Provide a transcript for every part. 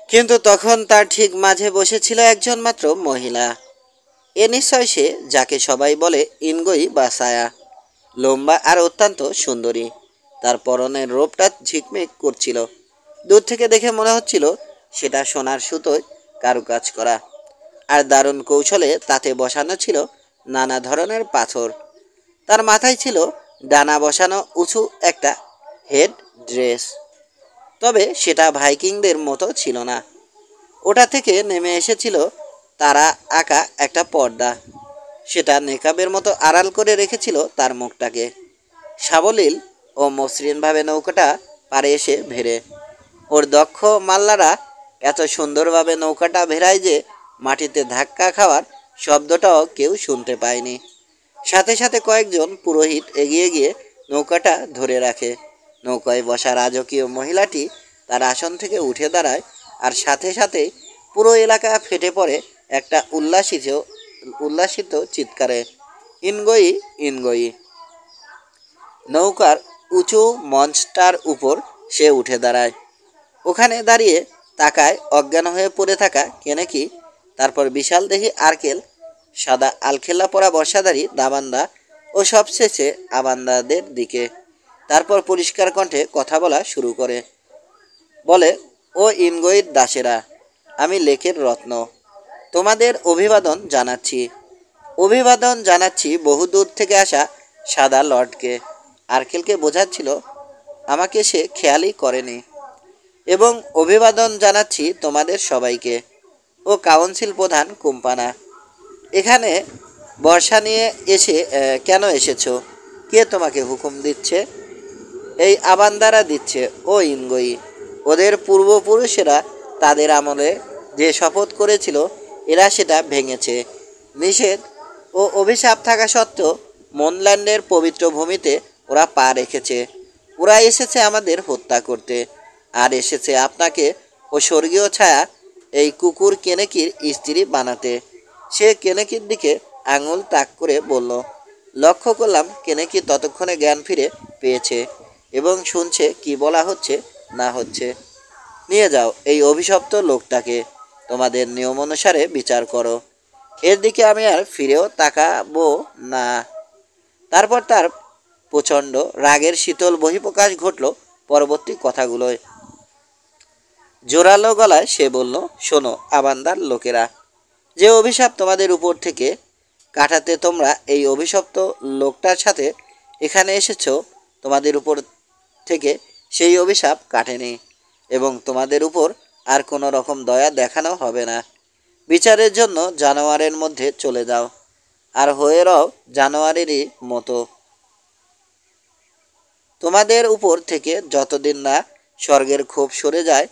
কিন্তু তখন তার ঠিক মাঝে বসেছিল একজন মাত্র মহিলা। এ নিশ্চয় সে, যাকে সবাই বলে ইনগই বা ছায়া। লম্বা আর অত্যন্ত সুন্দরী। তার পরনের রূপটা ঝিকমিক করছিল। দূর থেকে দেখে মনে হচ্ছিল সেটা সোনার সুতোয় কারুকাজ করা, আর দারুণ কৌশলে তাতে বসানো ছিল নানা ধরনের পাথর। তার মাথায় ছিল ডানা বসানো উঁচু একটা হেড ড্রেস। তবে সেটা ভাইকিংদের মতো ছিল না। ওটা থেকে নেমে এসেছিল তারা আঁকা একটা পর্দা। সেটা নেকাবের মতো আড়াল করে রেখেছিল তার মুখটাকে। সাবলীল ও মসৃণভাবে নৌকাটা পারে এসে ভেড়ে। ওর দক্ষ মাল্লারা এত সুন্দরভাবে নৌকাটা ভেড়ায় যে মাটিতে ধাক্কা খাওয়ার শব্দটাও কেউ শুনতে পায়নি। সাথে সাথে কয়েকজন পুরোহিত এগিয়ে গিয়ে নৌকাটা ধরে রাখে। নৌকায় বসা রাজকীয় মহিলাটি তার আসন থেকে উঠে দাঁড়ায়, আর সাথে সাথে পুরো এলাকা ফেটে পড়ে একটা উল্লাসিত চিৎকারে, ইনগই, ইনগই। নৌকার উঁচু মঞ্চটার উপর সে উঠে দাঁড়ায়। ওখানে দাঁড়িয়ে তাকায় অজ্ঞান হয়ে পড়ে থাকা কেনেকি, তারপর বিশাল দেহি আর্কেল, সাদা আলখেল্লা পরা বর্ষাধারী দাবান্দা ও সবশেষে আবান্দাদের দিকে। তারপর পরিষ্কার কণ্ঠে কথা বলা শুরু করে। বলে, ও ইনগইর দাসেরা, আমি লেকের রত্ন, তোমাদের অভিবাদন জানাচ্ছি। অভিবাদন জানাচ্ছি বহুদূর থেকে আসা সাদা লর্ডকে। আর্কেলকে বোঝাচ্ছিল আমাকে সে খেয়ালই করেনি। এবং অভিবাদন জানাচ্ছি তোমাদের সবাইকে। ও কাউন্সিল প্রধান কুম্পানা, এখানে বর্ষা নিয়ে কেন এসেছো? কে তোমাকে হুকুম দিচ্ছে? এই আবান্দারা দিচ্ছে, ও ইনগই। ওদের পূর্বপুরুষেরা তাদের আমলে যে শপথ করেছিল, এরা সেটা ভেঙেছে। নিষেধ ও অভিশাপ থাকা সত্ত্বেও মনল্যান্ডের পবিত্র ভূমিতে ওরা পা রেখেছে। ওরা এসেছে আমাদের হত্যা করতে, আর এসেছে আপনাকে ও স্বর্গীয় ছায়া, এই কুকুর কেনেকির স্ত্রী বানাতে। সে কেনেকির দিকে আঙুল তাক করে বলল। লক্ষ্য করলাম কেনেকি ততক্ষণে জ্ঞান ফিরে পেয়েছে এবং শুনছে কি বলা হচ্ছে না হচ্ছে। নিয়ে যাও এই অভিশপ্ত লোকটাকে, তোমাদের নিয়ম অনুসারে বিচার করো। এর দিকে আমি আর ফিরেও তাকাবো না। তারপর তার প্রচণ্ড রাগের শীতল বহিঃপ্রকাশ ঘটল পরবর্তী কথাগুলোয়। জোরালো গলায় সে বলল, শোনো আবান্দার লোকেরা, যে অভিশাপ তোমাদের উপর থেকে কাটাতে তোমরা এই অভিশপ্ত লোকটার সাথে এখানে এসেছো, তোমাদের উপর থেকে সেই অভিশাপ কাটেনি, এবং তোমাদের উপর আর কোনো রকম দয়া দেখানো হবে না। বিচারের জন্য জানোয়ারের মধ্যে চলে যাও, আর হয়ে রও জানোয়ারেরই মতো। তোমাদের উপর থেকে যতদিন না স্বর্গের ক্ষোভ সরে যায়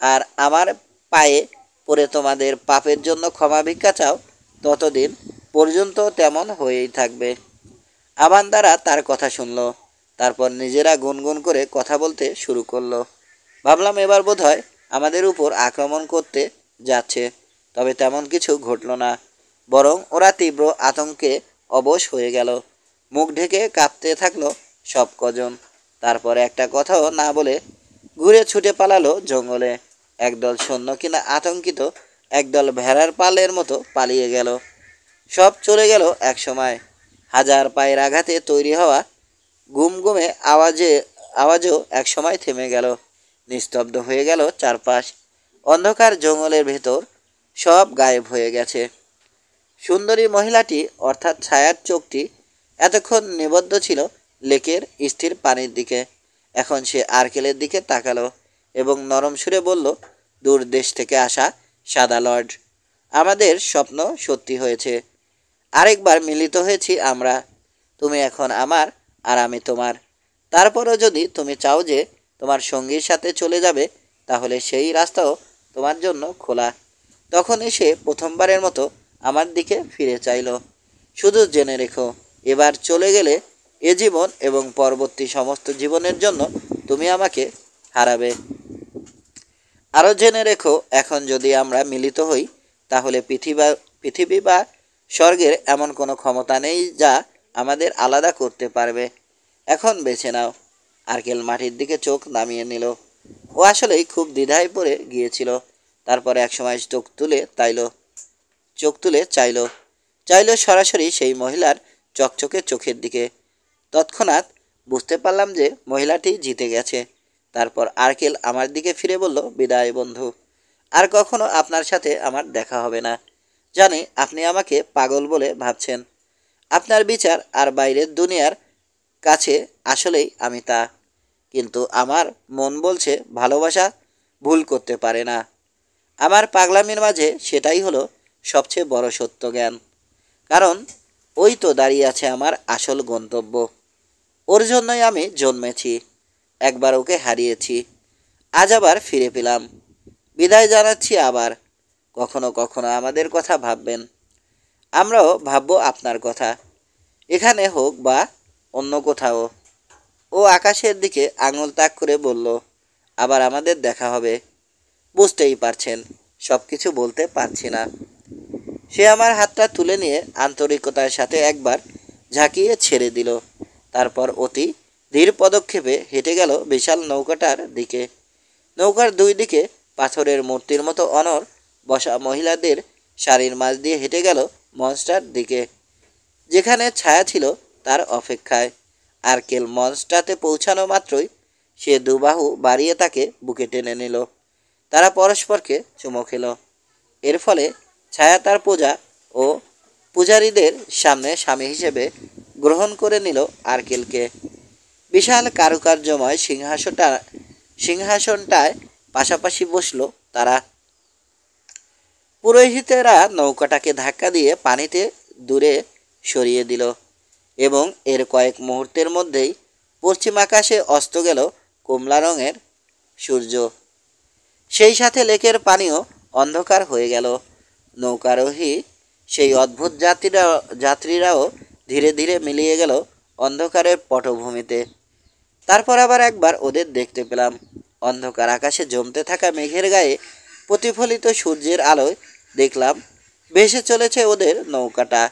আর আমার পায়ে পড়ে তোমাদের পাপের জন্য ক্ষমা ভিক্ষা চাও, ততদিন পর্যন্ত তেমন হয়েই থাকবে। আবান্দারা তার কথা শুনল, তারপর নিজেরা গুনগুন করে কথা বলতে শুরু করলো। ভাবলাম এবার বোধহয় আমাদের উপর আক্রমণ করতে যাচ্ছে, তবে তেমন কিছু ঘটল না। বরং ওরা তীব্র আতঙ্কে অবশ হয়ে গেল। মুখ ঢেকে কাঁপতে থাকলো সব কজন। তারপর একটা কথাও না বলে ঘুরে ছুটে পালালো জঙ্গলে। একদল সৈন্য কিনা আতঙ্কিত, একদল ভেড়ার পালের মতো পালিয়ে গেল। সব চলে গেল এক সময়। হাজার পায়ের আঘাতে তৈরি হওয়া গুমগুমে আওয়াজও এক সময় থেমে গেল। নিস্তব্ধ হয়ে গেল চারপাশ। অন্ধকার জঙ্গলের ভেতর সব গায়েব হয়ে গেছে। সুন্দরী মহিলাটি অর্থাৎ ছায়ার চোখটি এতক্ষণ নিবদ্ধ ছিল লেকের স্থির পানির দিকে। এখন সে আর্কেলের দিকে তাকালো এবং নরম সুরে বলল, দূর দেশ থেকে আসা সাদা লর্ড, আমাদের স্বপ্ন সত্যি হয়েছে। আরেকবার মিলিত হয়েছি আমরা। তুমি এখন আমার আর আমি তোমার। তারপরও যদি তুমি চাও যে তোমার সঙ্গীর সাথে চলে যাবে, তাহলে সেই রাস্তাও তোমার জন্য খোলা। তখন সে প্রথমবারের মতো আমার দিকে ফিরে চাইল। শুধু জেনে রেখো, এবার চলে গেলে এ জীবন এবং পরবর্তী সমস্ত জীবনের জন্য তুমি আমাকে হারাবে। আরও জেনে রেখো, এখন যদি আমরা মিলিত হই, তাহলে পৃথিবী বা স্বর্গের এমন কোনো ক্ষমতা নেই যা আমাদের আলাদা করতে পারবে। এখন বেছে নাও। আর্কেল মাটির দিকে চোখ নামিয়ে নিল। ও আসলেই খুব দ্বিধায় পড়ে গিয়েছিল। তারপরে একসময় চোখ তুলে চাইলো সরাসরি সেই মহিলার চকচকে চোখের দিকে। তৎক্ষণাৎ বুঝতে পারলাম যে মহিলাটি জিতে গেছে। তারপর আর্কেল আমার দিকে ফিরে বলল, বিদায় বন্ধু, আর কখনো আপনার সাথে আমার দেখা হবে না। জানি আপনি আমাকে পাগল বলে ভাবছেন, আপনার বিচার আর বাইরের দুনিয়ার কাছে আসলেই আমি তা। কিন্তু আমার মন বলছে ভালোবাসা ভুল করতে পারে না। আমার পাগলামির মাঝে সেটাই হলো সবচেয়ে বড় সত্য জ্ঞান। কারণ ওই তো দাঁড়িয়ে আছে আমার আসল গন্তব্য। ওর জন্যই আমি জন্মেছি, একবার ওকে হারিয়েছি, আজ আবার ফিরে পেলাম। বিদায় জানাচ্ছি আবার। কখনো কখনো আমাদের কথা ভাববেন, আমরাও ভাববো আপনার কথা, এখানে হোক বা অন্য কোথাও। ও আকাশের দিকে আঙুল তাক করে বলল, আবার আমাদের দেখা হবে। বুঝতেই পারছেন, সব কিছু বলতে পারছি না। সে আমার হাতটা তুলে নিয়ে আন্তরিকতার সাথে একবার ঝাঁকিয়ে ছেড়ে দিল। তারপর অতি ধীর পদক্ষেপে হেঁটে গেল বিশাল নৌকাটার দিকে। নৌকার দুই দিকে পাথরের মূর্তির মতো অনড় বসা মহিলাদের সারির মাঝ দিয়ে হেঁটে গেল মঞ্চটার দিকে, যেখানে ছায়া ছিল তার অপেক্ষায়। আর্কেল মঞ্চটাতে পৌঁছানো মাত্রই সে দুবাহু বাড়িয়ে তাকে বুকে টেনে নিল। তারা পরস্পরকে চুমো খেল। এর ফলে ছায়া তার পূজা ও পূজারীদের সামনে স্বামী হিসেবে গ্রহণ করে নিল আর্কেলকে। বিশাল কারুকার্যময় সিংহাসনটায় পাশাপাশি বসলো তারা। পুরোহিতেরা নৌকাটাকে ধাক্কা দিয়ে পানিতে দূরে সরিয়ে দিল এবং এর কয়েক মুহূর্তের মধ্যেই পশ্চিম আকাশে অস্ত গেল কমলা রঙের সূর্য। সেই সাথে লেকের পানিও অন্ধকার হয়ে গেল। নৌকারোহী সেই অদ্ভুত যাত্রীরাও ধীরে ধীরে মিলিয়ে গেল অন্ধকারের পটভূমিতে। তারপর আবার একবার ওদের দেখতে পেলাম। অন্ধকার আকাশে জমতে থাকা মেঘের গায়ে প্রতিফলিত সূর্যের আলোয় দেখলাম ভেসে চলেছে ওদের নৌকাটা।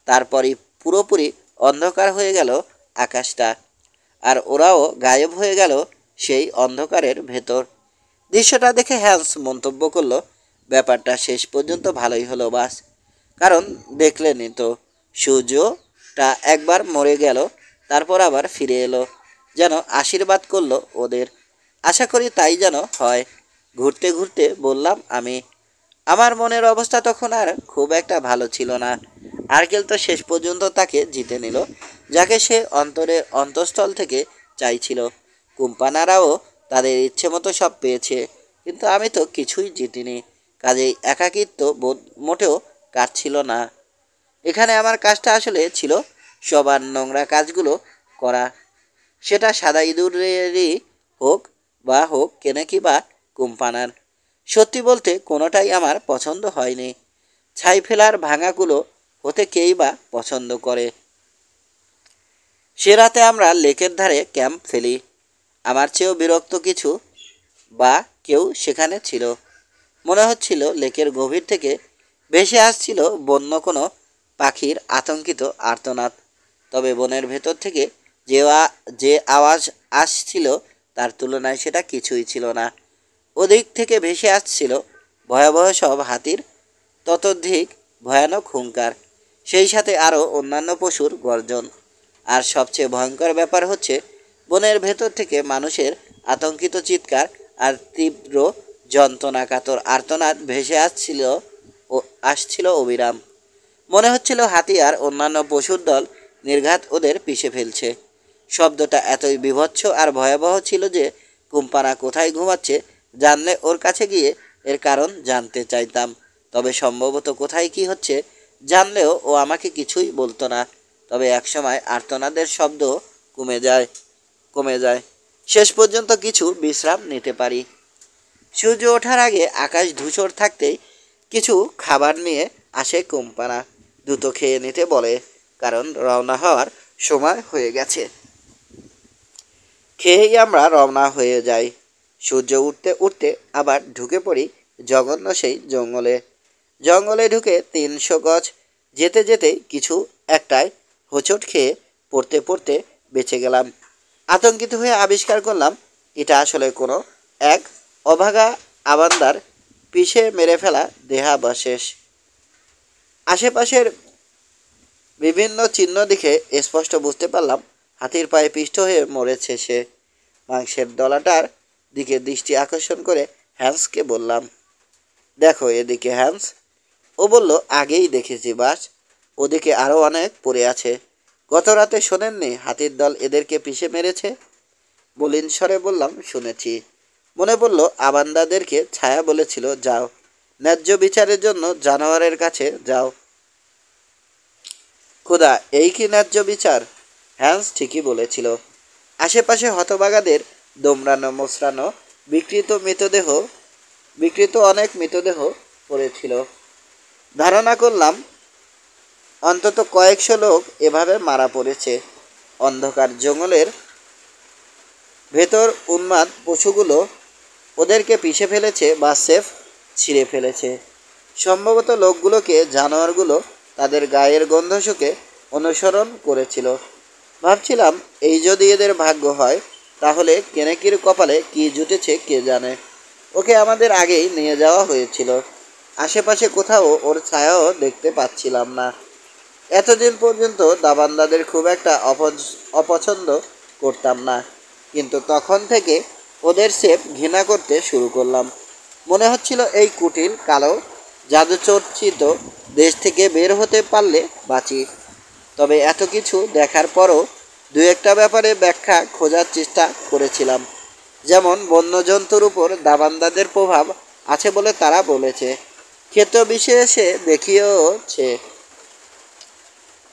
তারপরই পুরোপুরি অন্ধকার হয়ে গেল আকাশটা, আর ওরাও গায়েব হয়ে গেল সেই অন্ধকারের ভেতর। দৃশ্যটা দেখে হ্যান্স মন্তব্য করলো, ব্যাপারটা শেষ পর্যন্ত ভালোই হলো বাস। কারণ দেখলেনই তো, সূর্যটা একবার মরে গেল, তারপর আবার ফিরে এলো, যেন আশীর্বাদ করলো ওদের। আশা করি তাই যেন হয়। ঘুরতে ঘুরতে বললাম আমি। আমার মনের অবস্থা তখন আর খুব একটা ভালো ছিল না। আর্কেল তো শেষ পর্যন্ত তাকে জিতে নিল, যাকে সে অন্তঃস্থল থেকে চাইছিল। কুম্পানারাও তাদের ইচ্ছে মতো সব পেয়েছে, কিন্তু আমি তো কিছুই জিতিনি। কাজেই একাকিত্ব বোধ মোটেও কাটছিল না। এখানে আমার কাজটা আসলে ছিল সবার নোংরা কাজগুলো করা, সেটা সাদা ইঁদুরেরই হোক কেনেকি বা কুম্পানার। সত্যি বলতে কোনোটাই আমার পছন্দ হয়নি। ছাই ফেলার ভাঙাগুলো হতে কেই বা পছন্দ করে। সে রাতে আমরা লেকের ধারে ক্যাম্প ফেলি। আমার চেয়েও বিরক্ত কিছু বা কেউ সেখানে ছিল। মনে হচ্ছিল লেকের গভীর থেকে ভেসে আসছিল বন্য কোনো পাখির আতঙ্কিত আর্তনাদ। তবে বনের ভেতর থেকে যে আওয়াজ আসছিল তার তুলনায় সেটা কিছুই ছিল না। ওদিক থেকে ভেসে আসছিল ভয়াবহ সব হাতির ততোধিক ভয়ানক হুঙ্কার, সেই সাথে আরও অন্যান্য পশুর গর্জন। আর সবচেয়ে ভয়ঙ্কর ব্যাপার হচ্ছে, বনের ভেতর থেকে মানুষের আতঙ্কিত চিৎকার আর তীব্র যন্ত্রণাকাতর আর্তনাদ ভেসে আসছিল অবিরাম। মনে হচ্ছিল হাতি আর অন্যান্য পশুর দল নির্ঘাত ওদের পিষে ফেলছে। শব্দটা এতই বীভৎস আর ভয়াবহ ছিল যে কুম্পানা কোথায় ঘুমাচ্ছে জানলে ওর কাছে গিয়ে এর কারণ জানতে চাইতাম। তবে সম্ভবত কোথায় কি হচ্ছে জানলেও ও আমাকে কিছুই বলতো না। তবে একসময় আর্তনাদের শব্দ কমে যায়। শেষ পর্যন্ত কিছু বিশ্রাম নিতে পারি। সূর্য ওঠার আগে আকাশ ধূসর থাকতেই কিছু খাবার নিয়ে আসে কোম্পানা। দ্রুত খেয়ে নিতে বলে, কারণ রওনা হওয়ার সময় হয়ে গেছে। খেয়েই আমরা রওনা হয়ে যাই। সূর্য উঠতে উঠতে আবার ঢুকে পড়ি জঘন্য সেই জঙ্গলে ঢুকে 300 গজ যেতে যেতেই কিছু একটায় হোঁচট খেয়ে পড়তে বেঁচে গেলাম। আতঙ্কিত হয়ে আবিষ্কার করলাম এটা আসলে কোনো এক অভাগা আবান্দার পিষে মেরে ফেলা দেহাবশেষ। আশেপাশের বিভিন্ন চিহ্ন দেখে স্পষ্ট বুঝতে পারলাম হাতির পায়ে পিষ্ট হয়ে মরেছে সে। মাংসের দলাটার দিকে দৃষ্টি আকর্ষণ করে হ্যান্সকে বললাম, দেখো এদিকে হ্যান্স। ও বলল, আগেই দেখেছি বাস, ওদিকে আরও অনেক পড়ে আছে। গত রাতে শোনেননি হাতির দল এদেরকে পিষে মেরেছে? বলিন স্বরে বললাম, শুনেছি। মনে পড়ল আবান্দাদেরকে ছায়া বলেছিল, যাও ন্যায্য বিচারের জন্য জানোয়ারের কাছে যাও। খোদা, এই কি ন্যায্য বিচার? হ্যান্স ঠিকই বলেছিল। আশেপাশে হতবাগাদের দোমড়ানো মোচড়ানো বিকৃত অনেক মৃতদেহ পড়েছিল। ধারণা করলাম অন্তত কয়েকশো লোক এভাবে মারা পড়েছে। অন্ধকার জঙ্গলের ভেতর উন্মাদ পশুগুলো ওদেরকে পিষে ফেলেছে বা সেফ ছিঁড়ে ফেলেছে। সম্ভবত লোকগুলোকে জানোয়ারগুলো তাদের গায়ের গন্ধ শুকে অনুসরণ করেছিল। ভাবছিলাম, এই যদি এদের ভাগ্য হয়, তাহলে কেনেকির কপালে কি জুটেছে কে জানে। ওকে আমাদের আগেই নিয়ে যাওয়া হয়েছিল। আশেপাশে কোথাও ওর ছায়াও দেখতে পাচ্ছিলাম না। এতদিন পর্যন্ত দাবান্দাদের খুব একটা অপছন্দ করতাম না, কিন্তু তখন থেকে ওদের সেফ ঘৃণা করতে শুরু করলাম। মনে হচ্ছিল এই কুটিল কালো জাদুচর্চিত দেশ থেকে বের হতে পারলে বাঁচি। তবে এত কিছু দেখার পরও দু একটা ব্যাপারে ব্যাখ্যা খোঁজার চেষ্টা করেছিলাম। যেমন বন্যজন্তুর উপর দাবান্দাদের প্রভাব আছে বলে তারা বলেছে। ক্ষেত্র বিশেষে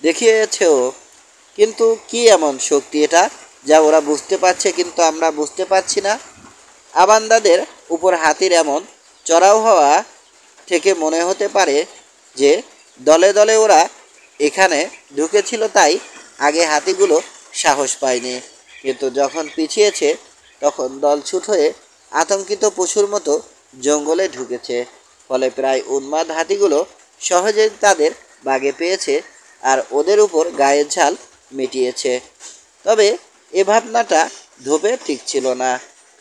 দেখিয়েছেও। কিন্তু কি এমন শক্তি এটা, যা ওরা বুঝতে পারছে কিন্তু আমরা বুঝতে পারছি না? আবান্দাদের উপর হাতির এমন চড়াও হওয়া থেকে মনে হতে পারে যে দলে দলে ওরা এখানে ঢুকেছিল, তাই আগে হাতিগুলো সাহস পায়নি। কিন্তু যখন পিছিয়েছে, তখন দলছুট হয়ে আতঙ্কিত পশুর মতো জঙ্গলে ঢুকেছে। ফলে প্রায় উন্মাদ হাতিগুলো সহজেই তাদের বাগে পেয়েছে আর ওদের উপর গায়ের ঝাল মিটিয়েছে। তবে এ ভাবনাটা ধোপে টিকছিল না,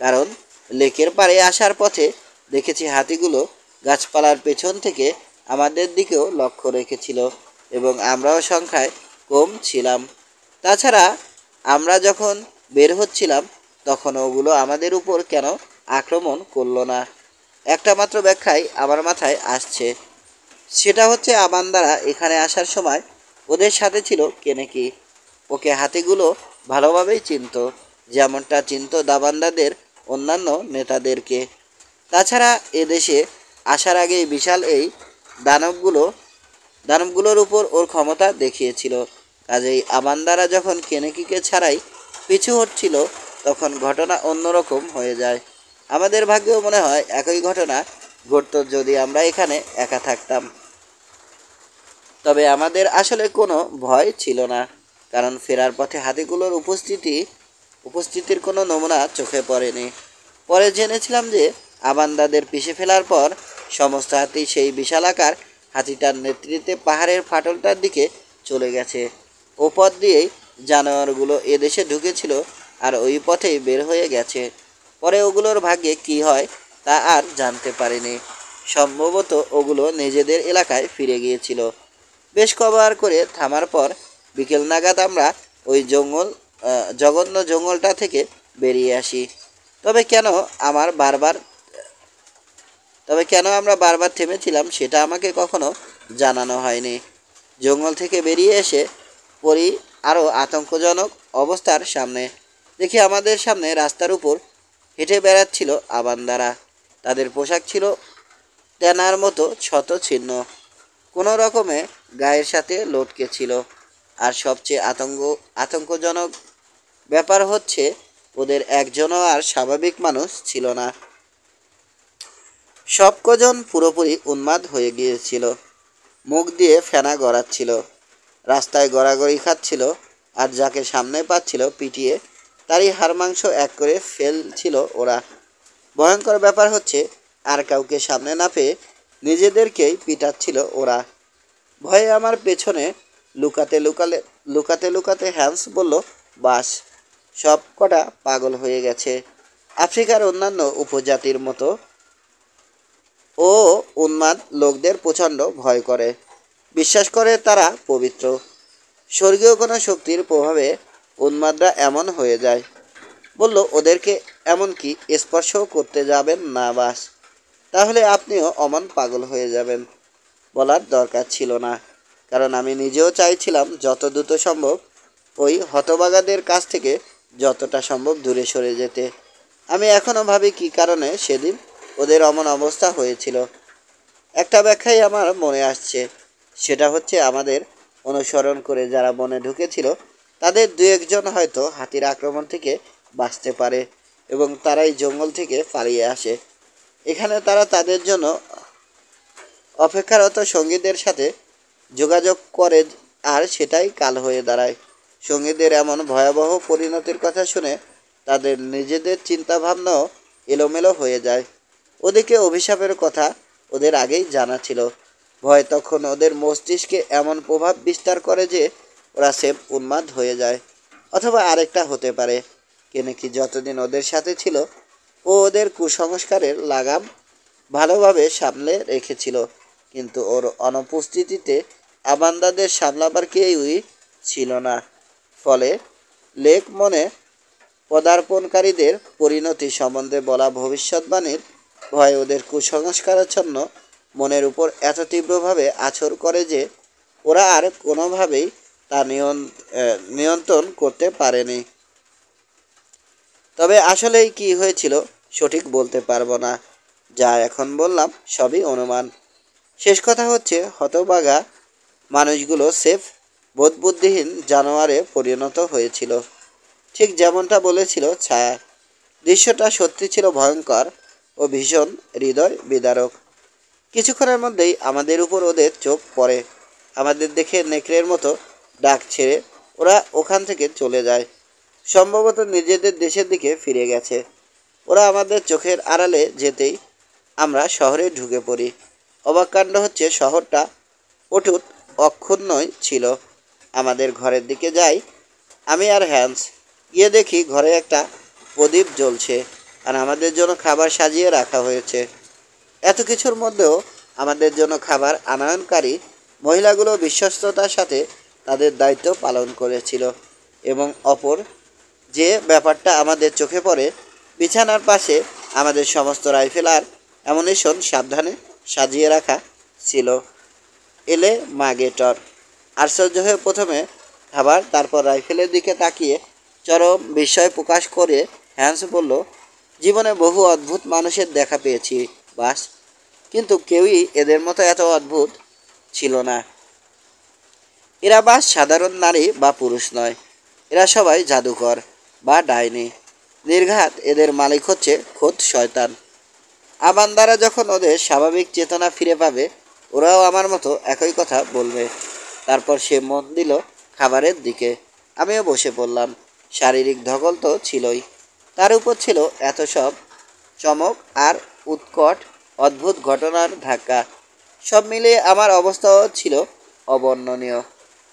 কারণ লেকের পাড়ে আসার পথে দেখেছি হাতিগুলো গাছপালার পেছন থেকে আমাদের দিকেও লক্ষ্য রেখেছিল এবং আমরাও সংখ্যায় কম ছিলাম। তাছাড়া আমরা যখন বের হচ্ছিলাম, তখন ওগুলো আমাদের উপর কেন আক্রমণ করলো না? একটা মাত্র ব্যাখ্যাই আমার মাথায় আসছে। সেটা হচ্ছে আবান্দারা এখানে আসার সময় ওদের সাথে ছিল কেনেকি। ওকে হাতিগুলো ভালোভাবেই চিনত, যেমনটা চিনত দাবান্দাদের অন্যান্য নেতাদেরকে। তাছাড়া এদেশে আসার আগেই বিশাল এই দানবগুলোর উপর ওর ক্ষমতা দেখিয়েছিল। কাজেই আবান্দারা যখন কেনেকিকে ছাড়াই পিছু হটছিল, তখন ঘটনা অন্যরকম হয়ে যায়। আমাদের ভাগ্যেও মনে হয় একই ঘটনা ঘটত যদি আমরা এখানে একা থাকতাম। তবে আমাদের আসলে কোনো ভয় ছিল না, কারণ ফেরার পথে হাতিগুলোর উপস্থিতির কোনো নমুনা চোখে পড়েনি। পরে জেনেছিলাম যে আবান্দাদের পিষে ফেলার পর সমস্ত হাতি সেই বিশালাকার হাতিটার নেতৃত্বে পাহাড়ের ফাটলটার দিকে চলে গেছে। ও পথ দিয়েই জানোয়ারগুলো এদেশে ঢুকেছিল আর ওই পথেই বের হয়ে গেছে। পরে ওগুলোর ভাগ্যে কি হয় তা আর জানতে পারিনি। সম্ভবত ওগুলো নিজেদের এলাকায় ফিরে গিয়েছিল। বেশ কবার করে থামার পর বিকেল নাগাদ আমরা ওই জঘন্য জঙ্গলটা থেকে বেরিয়ে আসি। তবে কেন আমরা বারবার থেমেছিলাম সেটা আমাকে কখনো জানানো হয়নি। জঙ্গল থেকে বেরিয়ে এসে পড়ি আরও আতঙ্কজনক অবস্থার সামনে। দেখি আমাদের সামনে রাস্তার উপর হেঁটে বেড়াচ্ছিল আবান্দারা। তাদের পোশাক ছিল তেনার মতো ক্ষত ছিন্ন, কোনো রকমে গায়ের সাথে লটকে ছিল। আর সবচেয়ে আতঙ্কজনক ব্যাপার হচ্ছে ওদের একজনও আর স্বাভাবিক মানুষ ছিল না। সব কজন পুরোপুরি উন্মাদ হয়ে গিয়েছিল। মুখ দিয়ে ফেনা গড়াচ্ছিল, রাস্তায় গড়াগড়ি খাচ্ছিল, আর যাকে সামনে পাচ্ছিল পিটিয়ে তারই হাড় মাংস এক করে ফেলছিল ওরা। ভয়ঙ্কর ব্যাপার হচ্ছে আর কাউকে সামনে না পেয়ে নিজেদেরকেই পিটাচ্ছিল ওরা। ভয়ে আমার পেছনে লুকাতে লুকাতে হ্যান্স বলল, বাস, সব কটা পাগল হয়ে গেছে। আফ্রিকার অন্যান্য উপজাতির মতো ও উন্মাদ লোকদের প্রচণ্ড ভয় করে, বিশ্বাস করে তারা পবিত্র। স্বর্গীয় কোনো শক্তির প্রভাবে উন্মাদরা এমন হয়ে যায়। বলল, ওদেরকে এমনকি স্পর্শও করতে যাবেন না বাস, তাহলে আপনিও অমন পাগল হয়ে যাবেন। বলার দরকার ছিল না, কারণ আমি নিজেও চাইছিলাম যত দ্রুত সম্ভব ওই হতবাগাদের কাছ থেকে যতটা সম্ভব দূরে সরে যেতে। আমি এখনও ভাবি কী কারণে সেদিন ওদের অমন অবস্থা হয়েছিল। একটা ব্যাখ্যাই আমার মনে আসছে, সেটা হচ্ছে আমাদের অনুসরণ করে যারা বনে ঢুকেছিল তাদের দু একজন হয়তো হাতির আক্রমণ থেকে বাঁচতে পারে এবং তারাই জঙ্গল থেকে পালিয়ে আসে। এখানে তারা তাদের জন্য অপেক্ষারত সঙ্গীদের সাথে যোগাযোগ করে, আর সেটাই কাল হয়ে দাঁড়ায়। সঙ্গীদের এমন ভয়াবহ পরিণতির কথা শুনে তাদের নিজেদের চিন্তাভাবনাও এলোমেলো হয়ে যায়। ওদিকে অভিশাপের কথা ওদের আগেই জানা ছিল। ভয় তখন ওদের মস্তিষ্কে এমন প্রভাব বিস্তার করে যে ওরা সেফ উন্মাদ হয়ে যায়। অথবা আরেকটা হতে পারে, কে নাকি যতদিন ওদের সাথে ছিল ও ওদের কুসংস্কারের লাগাম ভালোভাবে সামলে রেখেছিল, কিন্তু ওর অনুপস্থিতিতে আবান্দাদের সামলাবার কেউই ছিল না। ফলে লেক মনে পদার্পণকারীদের পরিণতি সম্বন্ধে বলা ভবিষ্যৎবাণীর ভয় ওদের কুসংস্কারাচ্ছন্ন মনের উপর এত তীব্রভাবে আছড় করে যে ওরা আর কোনোভাবেই তা নিয়ন্ত্রণ করতে পারেনি। তবে আসলেই কি হয়েছিল সঠিক বলতে পারবো না, যা এখন বললাম সবই অনুমান। শেষ কথা হচ্ছে, হতবাগা মানুষগুলো সেফ বোধবুদ্ধিহীন জানোয়ারে পরিণত হয়েছিল, ঠিক যেমনটা বলেছিল ছায়া। দৃশ্যটা সত্যি ছিল ভয়ঙ্কর ও ভীষণ হৃদয় বিদারক। কিছুক্ষণের মধ্যেই আমাদের উপর ওদের চোখ পড়ে। আমাদের দেখে নেকড়ের মতো ডাক ছেড়ে ওরা ওখান থেকে চলে যায়। সম্ভবত নিজেদের দেশের দিকে ফিরে গেছে। ওরা আমাদের চোখের আড়ালে যেতেই আমরা শহরে ঢুকে পড়ি। অবাক কাণ্ড হচ্ছে, শহরটা অটুট অক্ষুণ্ণই ছিল। আমাদের ঘরের দিকে যাই আমি আর হ্যান্স, গিয়ে দেখি ঘরে একটা প্রদীপ জ্বলছে আর আমাদের জন্য খাবার সাজিয়ে রাখা হয়েছে। এত কিছুর মধ্যেও আমাদের জন্য খাবার আনয়নকারী মহিলাগুলো বিশ্বস্ততার সাথে তাদের দায়িত্ব পালন করেছিল। এবং অপর যে ব্যাপারটা আমাদের চোখে পড়ে, বিছানার পাশে আমাদের সমস্ত রাইফেল আর অ্যামুনিশন সাবধানে সাজিয়ে রাখা ছিল। এলে মাগেটর। আশ্চর্য হয়ে প্রথমে খাবার, তারপর রাইফেলের দিকে তাকিয়ে চরম বিস্ময় প্রকাশ করে হ্যান্স বলল, জীবনে বহু অদ্ভুত মানুষের দেখা পেয়েছি বাস, কিন্তু কেউই এদের মতো এত অদ্ভুত ছিল না। এরা বাস সাধারণ নারী বা পুরুষ নয়, এরা সবাই জাদুকর বা ডাইনি। নির্ঘাত এদের মালিক হচ্ছে খোদ শয়তান। আবান্দারা যখন ওদের স্বাভাবিক চেতনা ফিরে পাবে, ওরাও আমার মতো একই কথা বলবে। তারপর সে মন দিল খাবারের দিকে। আমিও বসে পড়লাম। শারীরিক ধকল তো ছিলই, তার উপর ছিল এত সব চমক আর উৎকট অদ্ভুত ঘটনার ধাক্কা। সব মিলিয়ে আমার অবস্থাও ছিল অবর্ণনীয়।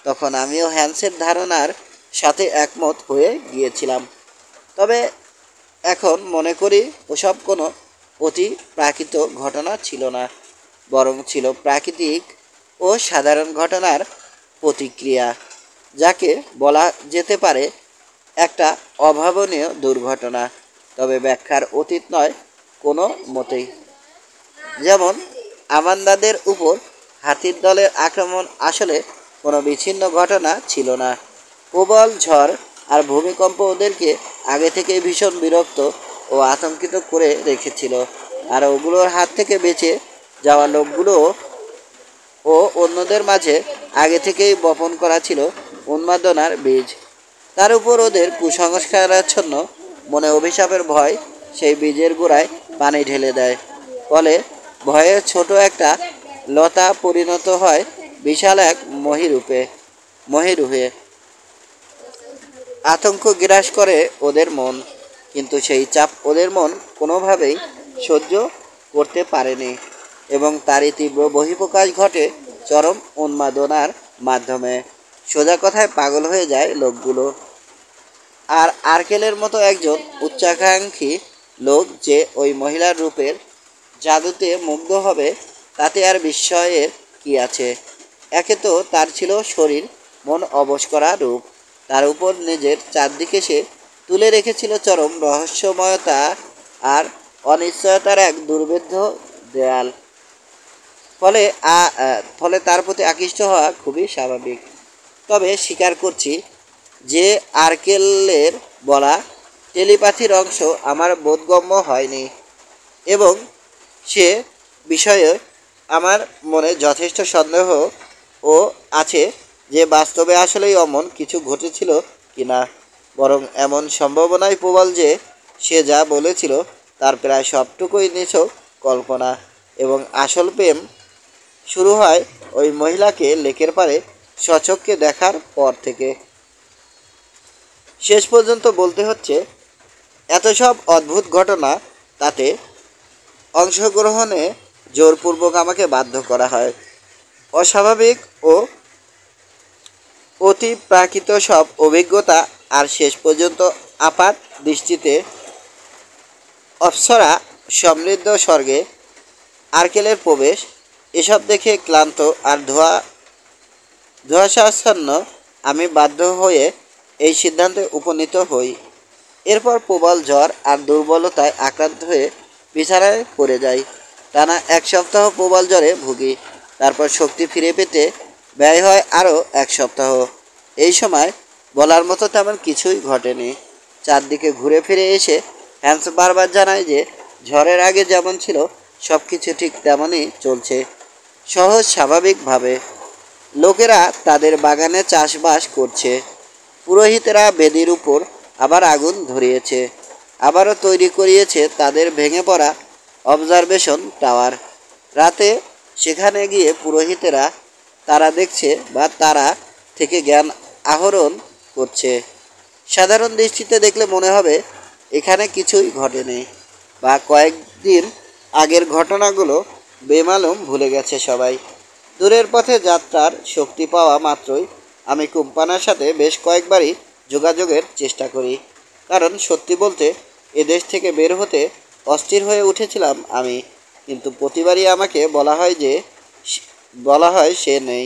তখন আমিও হ্যান্সের ধারণার সাথে একমত হয়ে গিয়েছিলাম। তবে এখন মনে করি ওসব কোনো অতি প্রাকৃত ঘটনা ছিল না, বরং ছিল প্রাকৃতিক ও সাধারণ ঘটনার প্রতিক্রিয়া, যাকে বলা যেতে পারে একটা অভাবনীয় দুর্ঘটনা, তবে ব্যাখ্যার অতীত নয় কোনো মতেই। যেমন আমান্দাদের উপর হাতির দলের আক্রমণ আসলে কোনো বিচ্ছিন্ন ঘটনা ছিল না। প্রবল ঝড় আর ভূমিকম্প ওদেরকে আগে থেকেই ভীষণ বিরক্ত ও আতঙ্কিত করে রেখেছিল, আর ওগুলোর হাত থেকে বেঁচে যাওয়া লোকগুলো ও অন্যদের মাঝে আগে থেকেই বপন করা ছিল উন্মাদনার বীজ। তার উপর ওদের কুসংস্কারাচ্ছন্ন মনে অভিশাপের ভয় সেই বীজের গোড়ায় পানি ঢেলে দেয়। ফলে ভয়ের ছোট একটা লতা পরিণত হয় বিশাল এক মহিরুহে। আতঙ্ক গ্রাস করে ওদের মন, কিন্তু সেই চাপ ওদের মন কোনোভাবেই সহ্য করতে পারেনি এবং তারই তীব্র বহিঃপ্রকাশ ঘটে চরম উন্মাদনার মাধ্যমে। সোজা কথায় পাগল হয়ে যায় লোকগুলো। আর আর্কেলের মতো একজন উচ্চাকাঙ্ক্ষী লোক যে ওই মহিলার রূপের জাদুতে মুগ্ধ হবে, তাতে আর বিস্ময়ের কি আছে। একে তো তার ছিল শরীর মন অবশ করা রূপ, তার উপর নিজের চারদিকে সে তুলে রেখেছিল চরম রহস্যময়তা আর অনিশ্চয়তার এক দুর্ভেদ্য দেয়াল। ফলে ফলে তার প্রতি আকৃষ্ট হওয়া খুবই স্বাভাবিক। তবে স্বীকার করছি যে আর্কেলের বলা টেলিপ্যাথির অংশ আমার বোধগম্য হয়নি, এবং সে বিষয়ে আমার মনে যথেষ্ট সন্দেহ ও আছে যে বাস্তবে আসলেই অমন কিছু ঘটেছিল কিনা। বরং এমন সম্ভাবনাই প্রবল যে সে যা বলেছিল তার প্রায় সবটুকুই নিছক কল্পনা, এবং আসল প্রেম শুরু হয় ওই মহিলাকে লেকের পাড়ে স্বচক্ষে দেখার পর থেকে। শেষ পর্যন্ত বলতে হচ্ছে, এত সব অদ্ভুত ঘটনা, তাতে অংশগ্রহণে জোরপূর্বক আমাকে বাধ্য করা হয়। অস্বাভাবিক ও অতিপ্রাকৃত সব অভিজ্ঞতা, আর শেষ পর্যন্ত আপাত দৃষ্টিতে অপ্সরা সমৃদ্ধ স্বর্গে আর্কেলের প্রবেশ, এসব দেখে ক্লান্ত আর ধোঁয়াশাচ্ছন্ন আমি বাধ্য হয়ে এই সিদ্ধান্তে উপনীত হই। এরপর প্রবল জ্বর আর দুর্বলতায় আক্রান্ত হয়ে বিছানায় পড়ে যাই। টানা 1 সপ্তাহ প্রবল জ্বরে ভুগি। তারপর শক্তি ফিরে পেতে ব্যয় হয় আরও 1 সপ্তাহ। এই সময় বলার মতো তেমন কিছুই ঘটেনি। চারদিকে ঘুরে ফিরে এসে হ্যান্স বারবার জানায় যে ঝড়ের আগে যেমন ছিল সব কিছু ঠিক তেমনই চলছে, সহজ স্বাভাবিকভাবে। লোকেরা তাদের বাগানে চাষবাস করছে, পুরোহিতেরা বেদির উপর আবার আগুন ধরিয়েছে, আবারও তৈরি করিয়েছে তাদের ভেঙে পড়া অবজারভেশন টাওয়ার। রাতে সেখানে গিয়ে পুরোহিতেরা তারা দেখছে বা তারা থেকে জ্ঞান আহরণ করছে। সাধারণ দৃষ্টিতে দেখলে মনে হবে এখানে কিছুই ঘটেনি, বা কয়েকদিন আগের ঘটনাগুলো বেমালুম ভুলে গেছে সবাই। দূরের পথে যাত্রার শক্তি পাওয়া মাত্রই আমি কোম্পানার সাথে বেশ কয়েকবারই যোগাযোগের চেষ্টা করি, কারণ সত্যি বলতে এদেশ থেকে বের হতে অস্থির হয়ে উঠেছিলাম আমি। কিন্তু প্রতিবারই আমাকে বলা হয় সে নেই।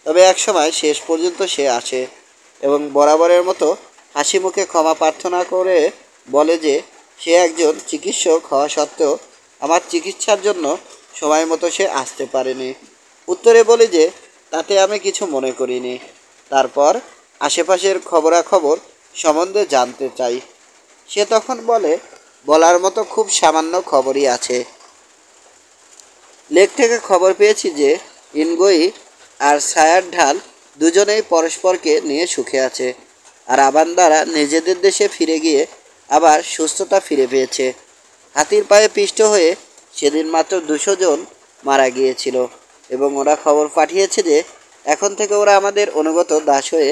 তবে একসময় শেষ পর্যন্ত সে আসে, এবং বরাবরের মতো হাসি মুখে ক্ষমা প্রার্থনা করে বলে যে সে একজন চিকিৎসক হওয়া সত্ত্বেও আমার চিকিৎসার জন্য সময় মতো সে আসতে পারেনি। উত্তরে বলি যে তাতে আমি কিছু মনে করিনি। তারপর আশেপাশের খবরাখবর সম্বন্ধে জানতে চাই। সে তখন বলে, বলার মতো খুব সামান্য খবরই আছে। লেক থেকে খবর পেয়েছি যে ইনগোই আর ছায়ার ঢাল দুজনেই পরস্পরকে নিয়ে সুখে আছে, আর আবান্দারা নিজেদের দেশে ফিরে গিয়ে আবার সুস্থতা ফিরে পেয়েছে। হাতির পায়ে পিষ্ট হয়ে সেদিন মাত্র 200 জন মারা গিয়েছিল, এবং ওরা খবর পাঠিয়েছে যে এখন থেকে ওরা আমাদের অনুগত দাস হয়ে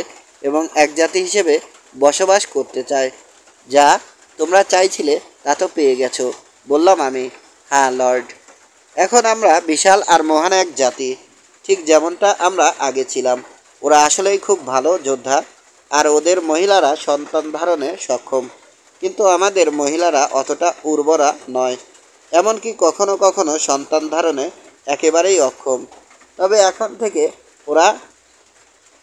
এবং এক জাতি হিসেবে বসবাস করতে চায়। যা তোমরা চাইছিলে তা তো পেয়ে গেছো, বললাম আমি। হ্যাঁ লর্ড, এখন আমরা বিশাল আর মহান এক জাতি, ঠিক যেমনটা আমরা আগে ছিলাম। ওরা আসলেই খুব ভালো যোদ্ধা, আর ওদের মহিলারা সন্তান ধারণে সক্ষম, কিন্তু আমাদের মহিলারা অতটা উর্বরা নয়, এমনকি কখনো কখনো সন্তান ধারণে একেবারেই অক্ষম। তবে এখন থেকে ওরা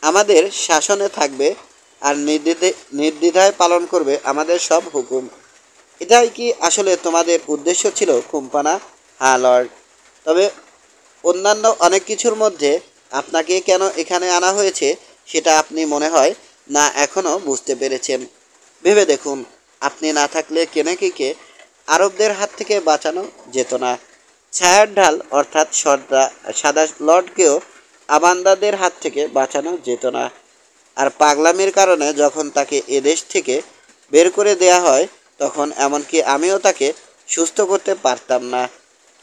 আমাদের শাসনে থাকবে আর নির্দ্বিধায় পালন করবে আমাদের সব হুকুম। এটাই কি আসলে তোমাদের উদ্দেশ্য ছিল কোম্পানা? হ্যাঁ লর্ড, তবে অন্যান্য অনেক কিছুর মধ্যে আপনাকে কেন এখানে আনা হয়েছে সেটা আপনি মনে হয় না এখনও বুঝতে পেরেছেন। ভেবে দেখুন, আপনি না থাকলে কেনেকিকে আরবদের হাত থেকে বাঁচানো যেত না। ছায়ার ঢাল অর্থাৎ সাদা লর্ডকেও আবান্দাদের হাত থেকে বাঁচানো যেত না। আর পাগলামির কারণে যখন তাকে এদেশ থেকে বের করে দেয়া হয়, তখন এমনকি আমিও তাকে সুস্থ করতে পারতাম না।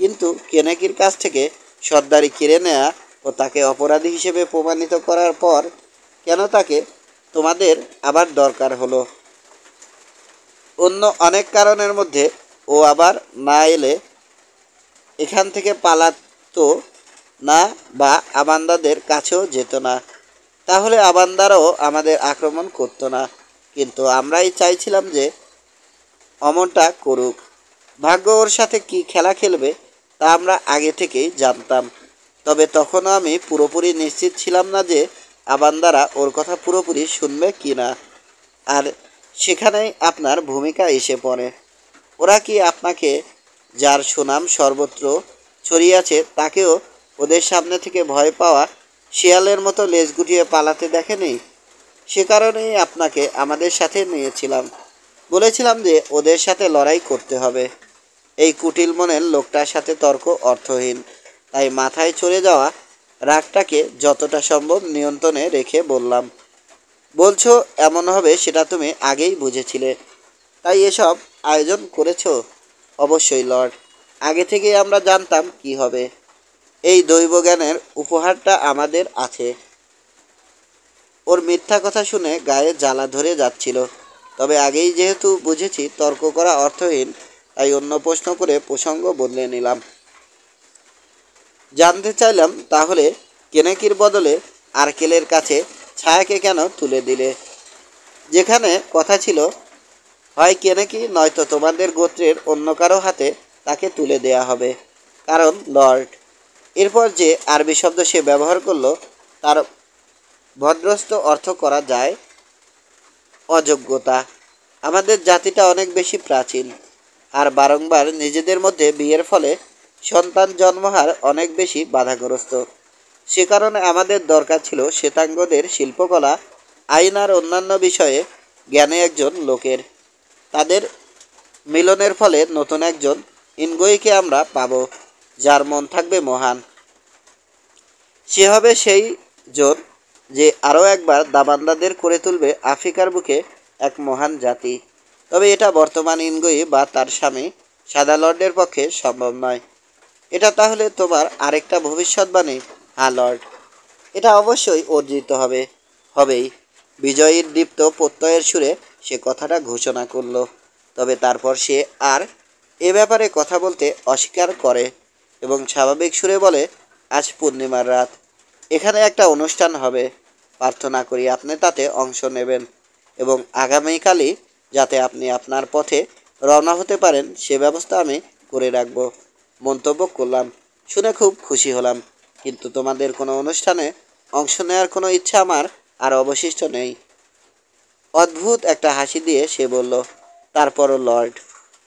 কিন্তু কেনেকির কাছ থেকে সর্দারি কেড়ে নেয়া ও তাকে অপরাধী হিসেবে প্রমাণিত করার পর কেন তাকে তোমাদের আবার দরকার হলো? অন্য অনেক কারণের মধ্যে ও আবার না এলে এখান থেকে পালাতো না, বা আবান্দাদের কাছেও যেত না। তাহলে আবান্দারাও আমাদের আক্রমণ করতো না। কিন্তু আমরাই চাইছিলাম যে অমনটা করুক। ভাগ্য ওর সাথে কি খেলা খেলবে তা আমরা আগে থেকেই জানতাম। তবে তখনও আমি পুরোপুরি নিশ্চিত ছিলাম না যে আবান্দারা ওর কথা পুরোপুরি শুনবে কি না। আর সেখানেই আপনার ভূমিকা এসে পড়ে। ওরা কি আপনাকে, যার সুনাম সর্বত্র ছড়িয়েছে, তাকেও ওদের সামনে থেকে ভয় পাওয়া শিয়ালের মতো লেজ গুটিয়ে পালাতে দেখেনি? সে কারণেই আপনাকে আমাদের সাথে নিয়েছিলাম। বলেছিলাম যে ওদের সাথে লড়াই করতে হবে। এই কুটিল মনের লোকটার সাথে তর্ক অর্থহীন। তাই মাথায় চড়ে যাওয়া রাগটাকে যতটা সম্ভব নিয়ন্ত্রণে রেখে বললাম, বলছো এমন হবে সেটা তুমি আগেই বুঝেছিলে, তাই এসব আয়োজন করেছো? অবশ্যই লর্ড, আগে থেকেই আমরা জানতাম কি হবে। এই দৈবজ্ঞানের উপহারটা আমাদের আছে। ওর মিথ্যা কথা শুনে গায়ে জ্বালা ধরে যাচ্ছিল। তবে আগেই যেহেতু বুঝেছি তর্ক করা অর্থহীন, তাই অন্য প্রশ্ন করে প্রসঙ্গ বদলে নিলাম। জানতে চাইলাম, তাহলে কেনেকির বদলে আর্কেলের কাছে ছায়াকে কেন তুলে দিলে? যেখানে কথা ছিল হয় কেনেকি নয়তো তোমাদের গোত্রের অন্য কারো হাতে তাকে তুলে দেয়া হবে। কারণ লর্ড, এরপর যে আরবি শব্দ সে ব্যবহার করলো তার ভদ্রস্থ অর্থ করা যায় অযোগ্যতা। আমাদের জাতিটা অনেক বেশি প্রাচীন, আর বারংবার নিজেদের মধ্যে বিয়ের ফলে সন্তান জন্মহার অনেক বেশি বাধাগ্রস্ত। সে কারণে আমাদের দরকার ছিল শ্বেতাঙ্গদের শিল্পকলা, আইন আর অন্যান্য বিষয়ে জ্ঞানে একজন লোকের। তাদের মিলনের ফলে নতুন একজন ইনগোইকে আমরা পাব, যার মন থাকবে মহান। সে হবে সেই জন যে আরও একবার দাবান্দাদের করে তুলবে আফ্রিকার বুকে এক মহান জাতি। তবে এটা বর্তমান ইনগোই বা তার স্বামী সাদা লর্ডের পক্ষে সম্ভব নয়। এটা তাহলে তোমার আরেকটা ভবিষ্যৎবাণী? হ্যাঁ লর্ড, এটা অবশ্যই অর্জিত হবে, হবেই। বিজয়ীর দীপ্ত প্রত্যয়ের সুরে সে কথাটা ঘোষণা করল। তবে তারপর সে আর এ ব্যাপারে কথা বলতে অস্বীকার করে এবং স্বাভাবিক সুরে বলে, আজ পূর্ণিমার রাত, এখানে একটা অনুষ্ঠান হবে। প্রার্থনা করি আপনি তাতে অংশ নেবেন এবং আগামীকালই যাতে আপনি আপনার পথে রওনা হতে পারেন সে ব্যবস্থা আমি করে রাখব। মন্তব্য করলাম, শুনে খুব খুশি হলাম, কিন্তু তোমাদের কোনো অনুষ্ঠানে অংশ নেওয়ার কোনো ইচ্ছা আমার আর অবশিষ্ট নেই। অদ্ভুত একটা হাসি দিয়ে সে বলল, তারপরও লর্ড,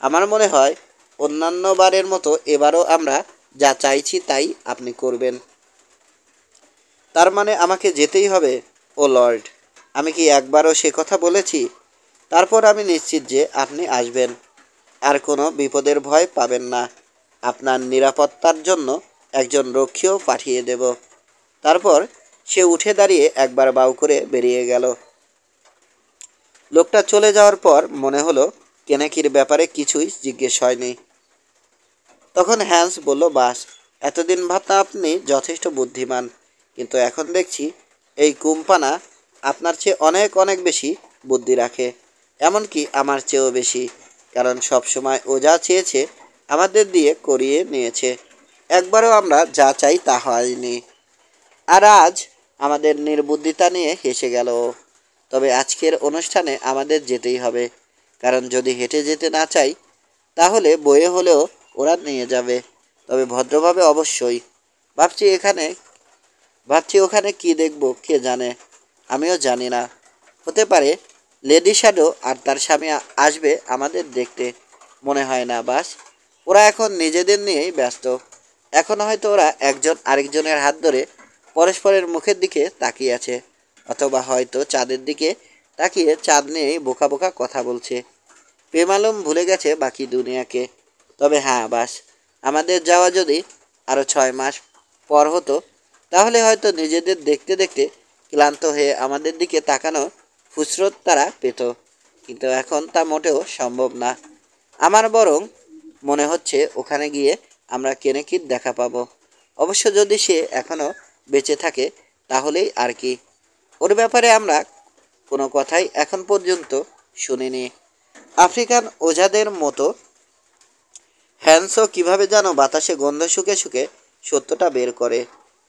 আমার মনে হয় অন্যান্য বারের মতো এবারও আমরা যা চাইছি তাই আপনি করবেন। তার মানে আমাকে যেতেই হবে? ও লর্ড, আমি কি একবারও সে কথা বলেছি? তারপর আমি নিশ্চিত যে আপনি আসবেন, আর কোনো বিপদের ভয় পাবেন না। আপনার নিরাপত্তার জন্য একজন রক্ষীও পাঠিয়ে দেব। তারপর সে উঠে দাঁড়িয়ে একবার বাউ করে বেরিয়ে গেল। লোকটা চলে যাওয়ার পর মনে হলো কেনেকির ব্যাপারে কিছুই জিজ্ঞেস হয়নি। তখন হ্যান্স বলল, বাস, এতদিন ভাবতাম আপনি যথেষ্ট বুদ্ধিমান, কিন্তু এখন দেখছি এই কুম্পানা আপনার চেয়ে অনেক অনেক বেশি বুদ্ধি রাখে, এমনকি আমার চেয়েও বেশি। কারণ সব সময় ও যা চেয়েছে আমাদের দিয়ে করিয়ে নিয়েছে, একবারও আমরা যা চাই তা হয়নি। আর আজ আমাদের নির্বুদ্ধিতা নিয়ে হেসে গেল। তবে আজকের অনুষ্ঠানে আমাদের যেতেই হবে, কারণ যদি হেঁটে যেতে না চাই তাহলে বয়ে হলেও ওরা নিয়ে যাবে, তবে ভদ্রভাবে অবশ্যই। ভাবছি এখানে ভাবছি ওখানে কি দেখব কে জানে, আমিও জানি না। হতে পারে লেডি শ্যাডো আর তার স্বামী আসবে আমাদের দেখতে। মনে হয় না, বাস, ওরা এখন নিজেদের নিয়েই ব্যস্ত। এখন হয়তো ওরা একজন আরেকজনের হাত ধরে পরস্পরের মুখের দিকে তাকিয়ে আছে, অথবা হয়তো চাঁদের দিকে তাকিয়ে চাঁদ নিয়েই বোকা বোকা কথা বলছে। প্রেমালম ভুলে গেছে বাকি দুনিয়াকে। তবে হ্যাঁ বাস, আমাদের যাওয়া যদি আরও 6 মাস পর হতো তাহলে হয়তো নিজেদের দেখতে দেখতে ক্লান্ত হয়ে আমাদের দিকে তাকানো ফুসরত তারা পেত, কিন্তু এখন তা মোটেও সম্ভব না। আমার বরং মনে হচ্ছে ওখানে গিয়ে আমরা কেনেকির দেখা পাবো। অবশ্য যদি সে এখনও বেঁচে থাকে তাহলেই আর কি। ওর ব্যাপারে আমরা কোনো কথাই এখন পর্যন্ত শুনিনি। আফ্রিকান ওঝাদের মতো হ্যান্সও কীভাবে যেন বাতাসে গন্ধ শুকে শুকে সত্যটা বের করে।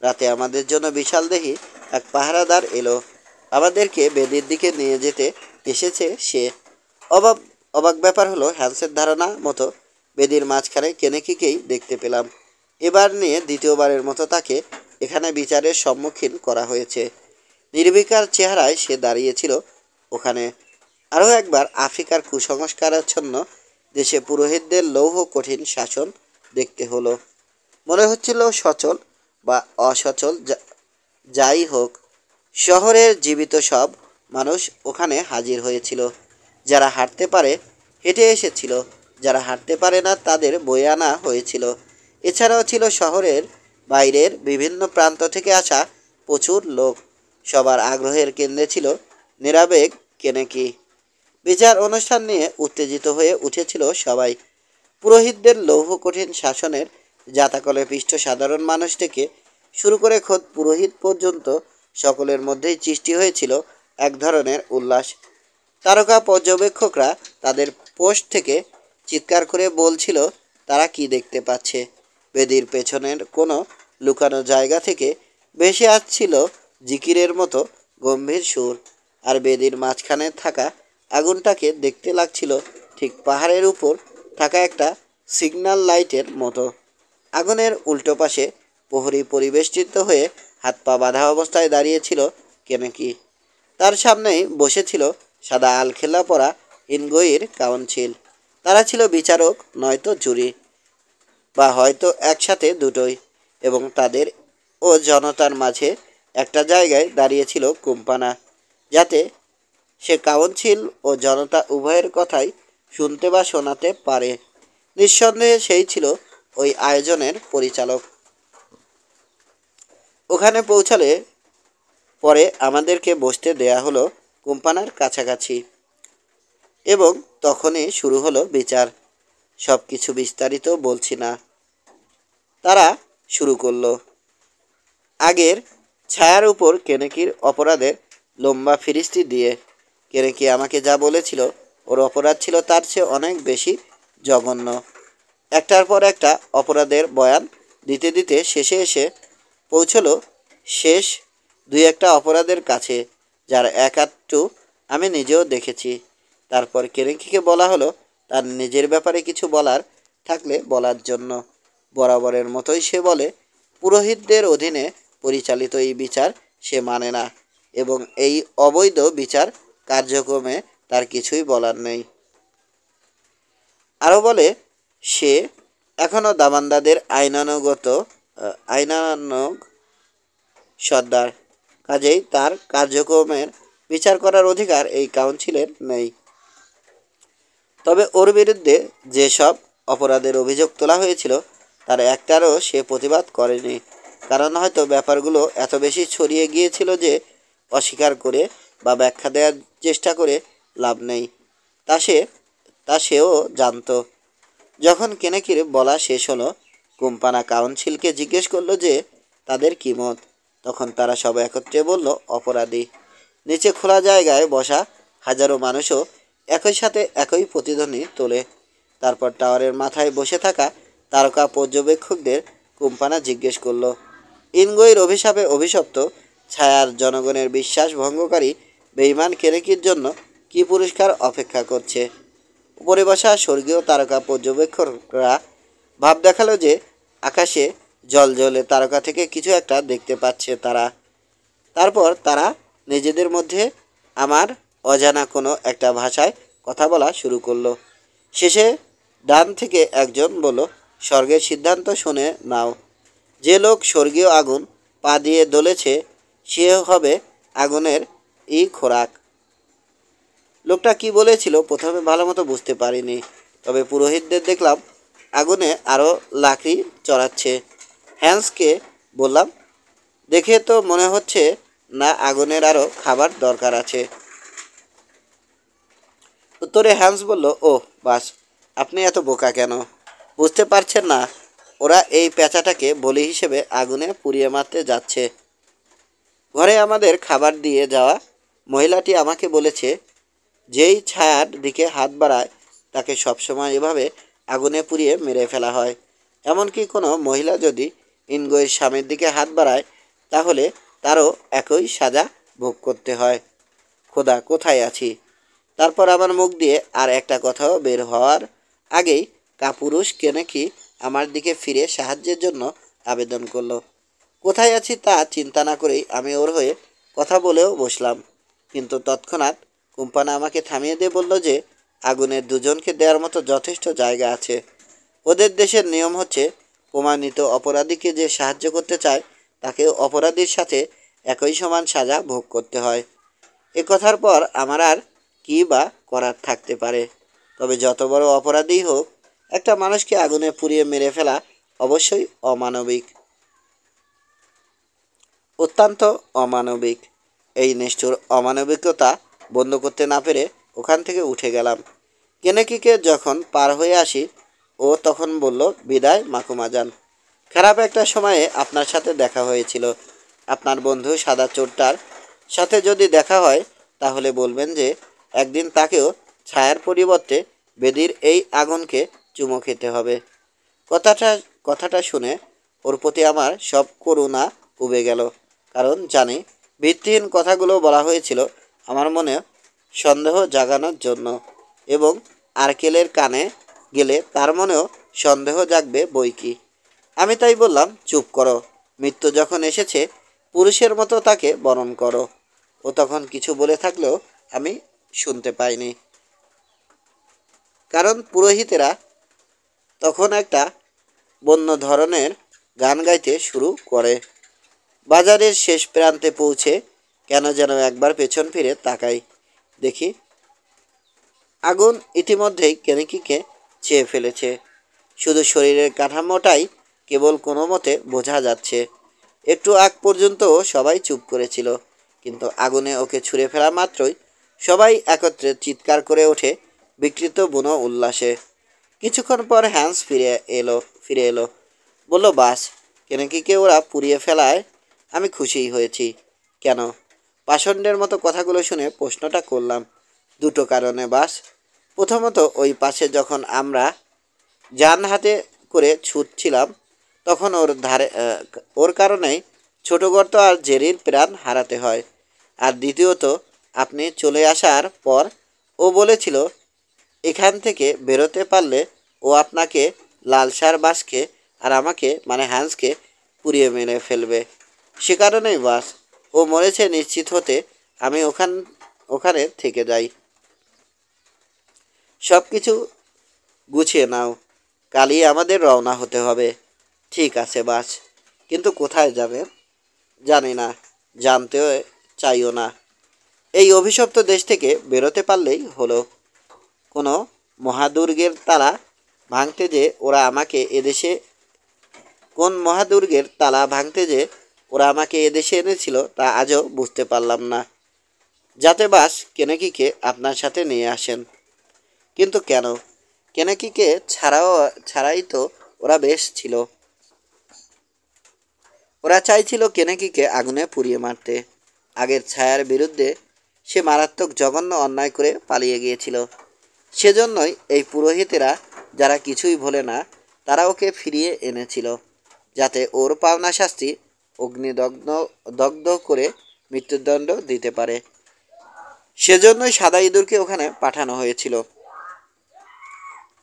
রাতে আমাদের জন্য বিশালদেহী এক পাহারাদার এলো, আমাদেরকে বেদির দিকে নিয়ে যেতে এসেছে সে। অবাক অবাক ব্যাপার হলো, হ্যান্সের ধারণা মতো বেদির মাঝখানে কেনেকিকেই দেখতে পেলাম। এবার নিয়ে দ্বিতীয়বারের মতো তাকে এখানে বিচারের সম্মুখীন করা হয়েছে। নির্বিকার চেহারায় সে দাঁড়িয়েছিল ওখানে। আরও একবার আফ্রিকার কুসংস্কারাচ্ছন্ন দেশে পুরোহিতদের লৌহ কঠিন শাসন দেখতে হলো। মনে হচ্ছিল সচল বা অসচল যাই হোক, শহরের জীবিত সব মানুষ ওখানে হাজির হয়েছিল। যারা হাঁটতে পারে হেঁটে এসেছিল, যারা হাঁটতে পারে না তাদের বয়ে আনা হয়েছিল। এছাড়াও ছিল শহরের বাইরের বিভিন্ন প্রান্ত থেকে আসা প্রচুর লোক। সবার আগ্রহের কেন্দ্রে ছিল নিরাবেগ কেনেকি। বিচার অনুষ্ঠান নিয়ে উত্তেজিত হয়ে উঠেছিল সবাই। পুরোহিতদের লৌহ কঠিন শাসনের জাতাকলে পিষ্ট সাধারণ মানুষ থেকে শুরু করে খোদ পুরোহিত পর্যন্ত সকলের মধ্যেই সৃষ্টি হয়েছিল এক ধরনের উল্লাস। তারকা পর্যবেক্ষকরা তাদের পোস্ট থেকে চিৎকার করে বলছিল তারা কি দেখতে পাচ্ছে। বেদির পেছনের কোনো লুকানো জায়গা থেকে ভেসে আসছিল জিকিরের মতো গম্ভীর সুর, আর বেদির মাঝখানে থাকা আগুনটাকে দেখতে লাগছিল ঠিক পাহাড়ের উপর থাকা একটা সিগন্যাল লাইটের মতো। আগুনের উল্টো পাশে প্রহরী পরিবেষ্টিত হয়ে হাত পা বাঁধা অবস্থায় দাঁড়িয়েছিল কেনেকি। তার সামনেই বসেছিল সাদা আলখেল্লা পরা ইনগোয়ির কাউন্সিল। তারা ছিল বিচারক, নয়তো জুরি, বা হয়তো একসাথে দুটোই। এবং তাদের ও জনতার মাঝে একটা জায়গায় দাঁড়িয়েছিল কুম্পানা, যাতে সে কাউন্সিল ও জনতা উভয়ের কথাই শুনতে বা শোনাতে পারে। নিঃসন্দেহে সেই ছিল ওই আয়োজনের পরিচালক। ওখানে পৌঁছালে পরে আমাদেরকে বসতে দেয়া হলো কুম্পানার কাছাকাছি, এবং তখনই শুরু হলো বিচার। সব কিছু বিস্তারিত বলছি না। তারা শুরু করলো। আগের ছায়ার উপর কেনেকির অপরাধের লম্বা ফিরিস্তি দিয়ে। কেনেকি আমাকে যা বলেছিল ওর অপরাধ ছিল তার চেয়ে অনেক বেশি জঘন্য। একটার পর একটা অপরাধের বয়ান দিতে দিতে শেষে এসে পৌঁছলো শেষ দুই একটা অপরাধের কাছে, যার এক আধটু আমি নিজেও দেখেছি। তারপর কেনেকিকে বলা হলো তার নিজের ব্যাপারে কিছু বলার থাকলে বলার জন্য। বরাবরের মতোই সে বলে, পুরোহিতদের অধীনে পরিচালিত এই বিচার সে মানে না, এবং এই অবৈধ বিচার কার্যক্রমে তার কিছুই বলার নেই। আরও বলে সে এখনও দামান্দাদের আইনানুগ সর্দার, কাজেই তার কার্যক্রমের বিচার করার অধিকার এই কাউন্সিলের নেই। তবে ওর বিরুদ্ধে যেসব অপরাধের অভিযোগ তোলা হয়েছিল তার একটারও সে প্রতিবাদ করেনি, কারণ হয়তো ব্যাপারগুলো এত বেশি ছড়িয়ে গিয়েছিল যে অস্বীকার করে বা ব্যাখ্যা দেওয়ার চেষ্টা করে লাভ নেই। তা সেও জানত। যখন কেনেকির বলা শেষ হলো, কুম্পানা কাউন্সিলকে জিজ্ঞেস করলো যে তাদের কী মত। তখন তারা সব একত্রে বলল অপরাধী। নিচে খোলা জায়গায় বসা হাজারো মানুষও একই সাথে একই প্রতিধ্বনি তোলে। তারপর টাওয়ারের মাথায় বসে থাকা তারকা পর্যবেক্ষকদের কুম্পানা জিজ্ঞেস করল, ইনগোয়ির অভিশাপে অভিশপ্ত ছায়ার জনগণের বিশ্বাস ভঙ্গকারী বেঈমান কেনেকির জন্য কী পুরস্কার অপেক্ষা করছে। উপরে বসা স্বর্গীয় তারকা পর্যবেক্ষকরা ভাব দেখালো যে আকাশে জ্বলজ্বলে তারকা থেকে কিছু একটা দেখতে পাচ্ছে তারা। তারপর তারা নিজেদের মধ্যে আমার অজানা কোনো একটা ভাষায় কথা বলা শুরু করলো। শেষে ডান থেকে একজন বলল, স্বর্গের সিদ্ধান্ত শুনে নাও। যে লোক স্বর্গীয় আগুন পা দিয়ে দলেছে সে হবে আগুনের খোরাক। লোকটা কি বলেছিল প্রথমে ভালো মতো বুঝতে পারিনি, তবে পুরোহিতদের দেখলাম আগুনে আরও লাকড়ি চড়াচ্ছে। হ্যান্সকে বললাম, দেখে তো মনে হচ্ছে না আগুনের আরও খাবার দরকার আছে। উত্তরে হ্যান্স বলল, ওহ বাস, আপনি এত বোকা কেন? বুঝতে পারছেন না ওরা এই পেঁচাটাকে বলি হিসেবে আগুনে পুড়িয়ে মারতে যাচ্ছে। ঘরে আমাদের খাবার দিয়ে যাওয়া মহিলাটি আমাকে বলেছে, যেই ছায়ার দিকে হাত বাড়ায় তাকে সবসময় এভাবে আগুনে পুড়িয়ে মেরে ফেলা হয়। এমনকি কোনো মহিলা যদি ইনগোয়ের স্বামীর দিকে হাত বাড়ায় তাহলে তারও একই সাজা ভোগ করতে হয়। খোদা, কোথায় আছি? তারপর আমার মুখ দিয়ে আর একটা কথাও বের হওয়ার আগেই কাপুরুষ কেনেকি আমার দিকে ফিরে সাহায্যের জন্য আবেদন করলো। কোথায় আছি তা চিন্তা না করেই আমি ওর হয়ে কথা বলেও বসলাম। কিন্তু তৎক্ষণাৎ কুম্পানা আমাকে থামিয়ে দিয়ে বলল যে আগুনের দুজনকে দেওয়ার মতো যথেষ্ট জায়গা আছে। ওদের দেশের নিয়ম হচ্ছে প্রমাণিত অপরাধীকে যে সাহায্য করতে চায় তাকে অপরাধীর সাথে একই সমান সাজা ভোগ করতে হয়। এ কথার পর আমার আর কী বা করার থাকতে পারে। তবে যত বড় অপরাধীই হোক, একটা মানুষকে আগুনে পুড়িয়ে মেরে ফেলা অবশ্যই অমানবিক, অত্যন্ত অমানবিক। এই নিষ্ঠুর অমানবিকতা বন্ধ করতে না পেরে ওখান থেকে উঠে গেলাম। কেনেকিকে যখন পার হয়ে আসি ও তখন বলল, বিদায় মাকুমাজান, খারাপ একটা সময়ে আপনার সাথে দেখা হয়েছিল। আপনার বন্ধু সাদা চোরটার সাথে যদি দেখা হয় তাহলে বলবেন যে একদিন তাকেও ছায়ার পরিবর্তে বেদির এই আগুনকে চুমো খেতে হবে। কথাটা কথাটা শুনে ওর প্রতি আমার সব করুণা উবে গেল, কারণ জানি ভিত্তিহীন কথাগুলো বলা হয়েছিল আমার মনে সন্দেহ জাগানোর জন্য, এবং আর্কেলের কানে গেলে তার মনেও সন্দেহ জাগবে বই কি। আমি তাই বললাম, চুপ করো, মৃত্যু যখন এসেছে পুরুষের মতো তাকে বরণ করো। ও তখন কিছু বলে থাকলেও আমি শুনতে পাইনি, কারণ পুরোহিতেরা তখন একটা বন্য ধরনের গান গাইতে শুরু করে। বাজারের শেষ প্রান্তে পৌঁছে কেন যেন একবার পেছন ফিরে তাকাই, দেখি আগুন ইতিমধ্যেই কেনেকিকে চেয়ে ফেলেছে। শুধু শরীরের কাঠামোটাই কেবল কোনো মতে বোঝা যাচ্ছে। একটু আগ পর্যন্ত সবাই চুপ করেছিল, কিন্তু আগুনে ওকে ছুঁড়ে ফেলা মাত্রই সবাই একত্রে চিৎকার করে ওঠে বিকৃত বুনো উল্লাসে। কিছুক্ষণ পর হ্যান্স ফিরে এলো, বলল, বাস, কেনেকিকে ওরা পুড়িয়ে ফেলায় আমি খুশিই হয়েছি। কেন? পাষণ্ডের মতো কথাগুলো শুনে প্রশ্নটা করলাম। দুটো কারণে বাস। প্রথমত, ওই পাশে যখন আমরা যান হাতে করে ছুটছিলাম তখন ওর কারণেই ছোট গর্ত আর জেরির প্রাণ হারাতে হয়। আর দ্বিতীয়ত, আপনি চলে আসার পর ও বলেছিল এখান থেকে বেরোতে পারলে ও আপনাকে লালসার বাসকে আর আমাকে মানে হ্যান্সকে পুড়িয়ে মেরে ফেলবে। সে কারণেই বাস, ও মরেছে নিশ্চিত হতে আমি ওখানে থেকে যাই। সব কিছু গুছিয়ে নাও, কালই আমাদের রওনা হতে হবে। ঠিক আছে বাস, কিন্তু কোথায় যাবে জানি না, জানতেও চাইও না। এই অভিশপ্ত দেশ থেকে বেরোতে পারলেই হলো। কোনো মহাদুর্গের তালা ভাঙতে যে ওরা আমাকে এদেশে কোন মহাদুর্গের তালা ভাঙতে যে ওরা আমাকে এদেশে এনেছিল তা আজও বুঝতে পারলাম না। যাতে বাস কেনেকিকে আপনার সাথে নিয়ে আসেন। কিন্তু কেন? কেনেকিকে ছাড়াই তো ওরা বেশ ছিল। ওরা চাইছিল কেনেকিকে আগুনে পুড়িয়ে মারতে। আগের ছায়ার বিরুদ্ধে সে মারাত্মক জঘন্য অন্যায় করে পালিয়ে গিয়েছিল। সেজন্যই এই পুরোহিতেরা, যারা কিছুই ভোলে না, তারা ওকে ফিরিয়ে এনেছিল, যাতে ওর পাওনা শাস্তি দগ্ধ করে মৃত্যুদণ্ড দিতে পারে। সেজন্যই সাদা ইঁদুরকে ওখানে পাঠানো হয়েছিল।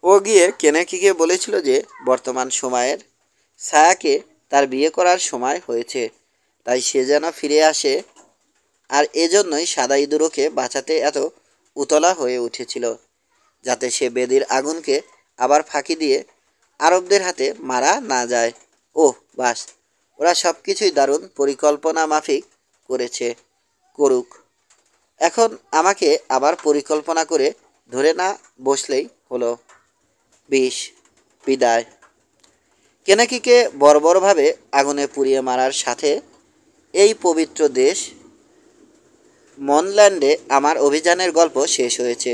ও গিয়ে কেনেকিকে বলেছিল যে বর্তমান সময়ের ছায়াকে তার বিয়ে করার সময় হয়েছে, তাই সে যেন ফিরে আসে। আর এজন্যই সাদা ইঁদুর ওকে বাঁচাতে এত উতলা হয়ে উঠেছিল, যাতে সে বেদির আগুনকে আবার ফাঁকি দিয়ে আরবদের হাতে মারা না যায়। ওহ বাস, ওরা সব কিছুই দারুণ পরিকল্পনা মাফিক করেছে, করুক। এখন আমাকে আবার পরিকল্পনা করে ধরে না বসলেই হলো। বিদায়। কেনেকিকে বর্বরভাবে আগুনে পুড়িয়ে মারার সাথে এই পবিত্র দেশ মনল্যান্ডে আমার অভিযানের গল্প শেষ হয়েছে।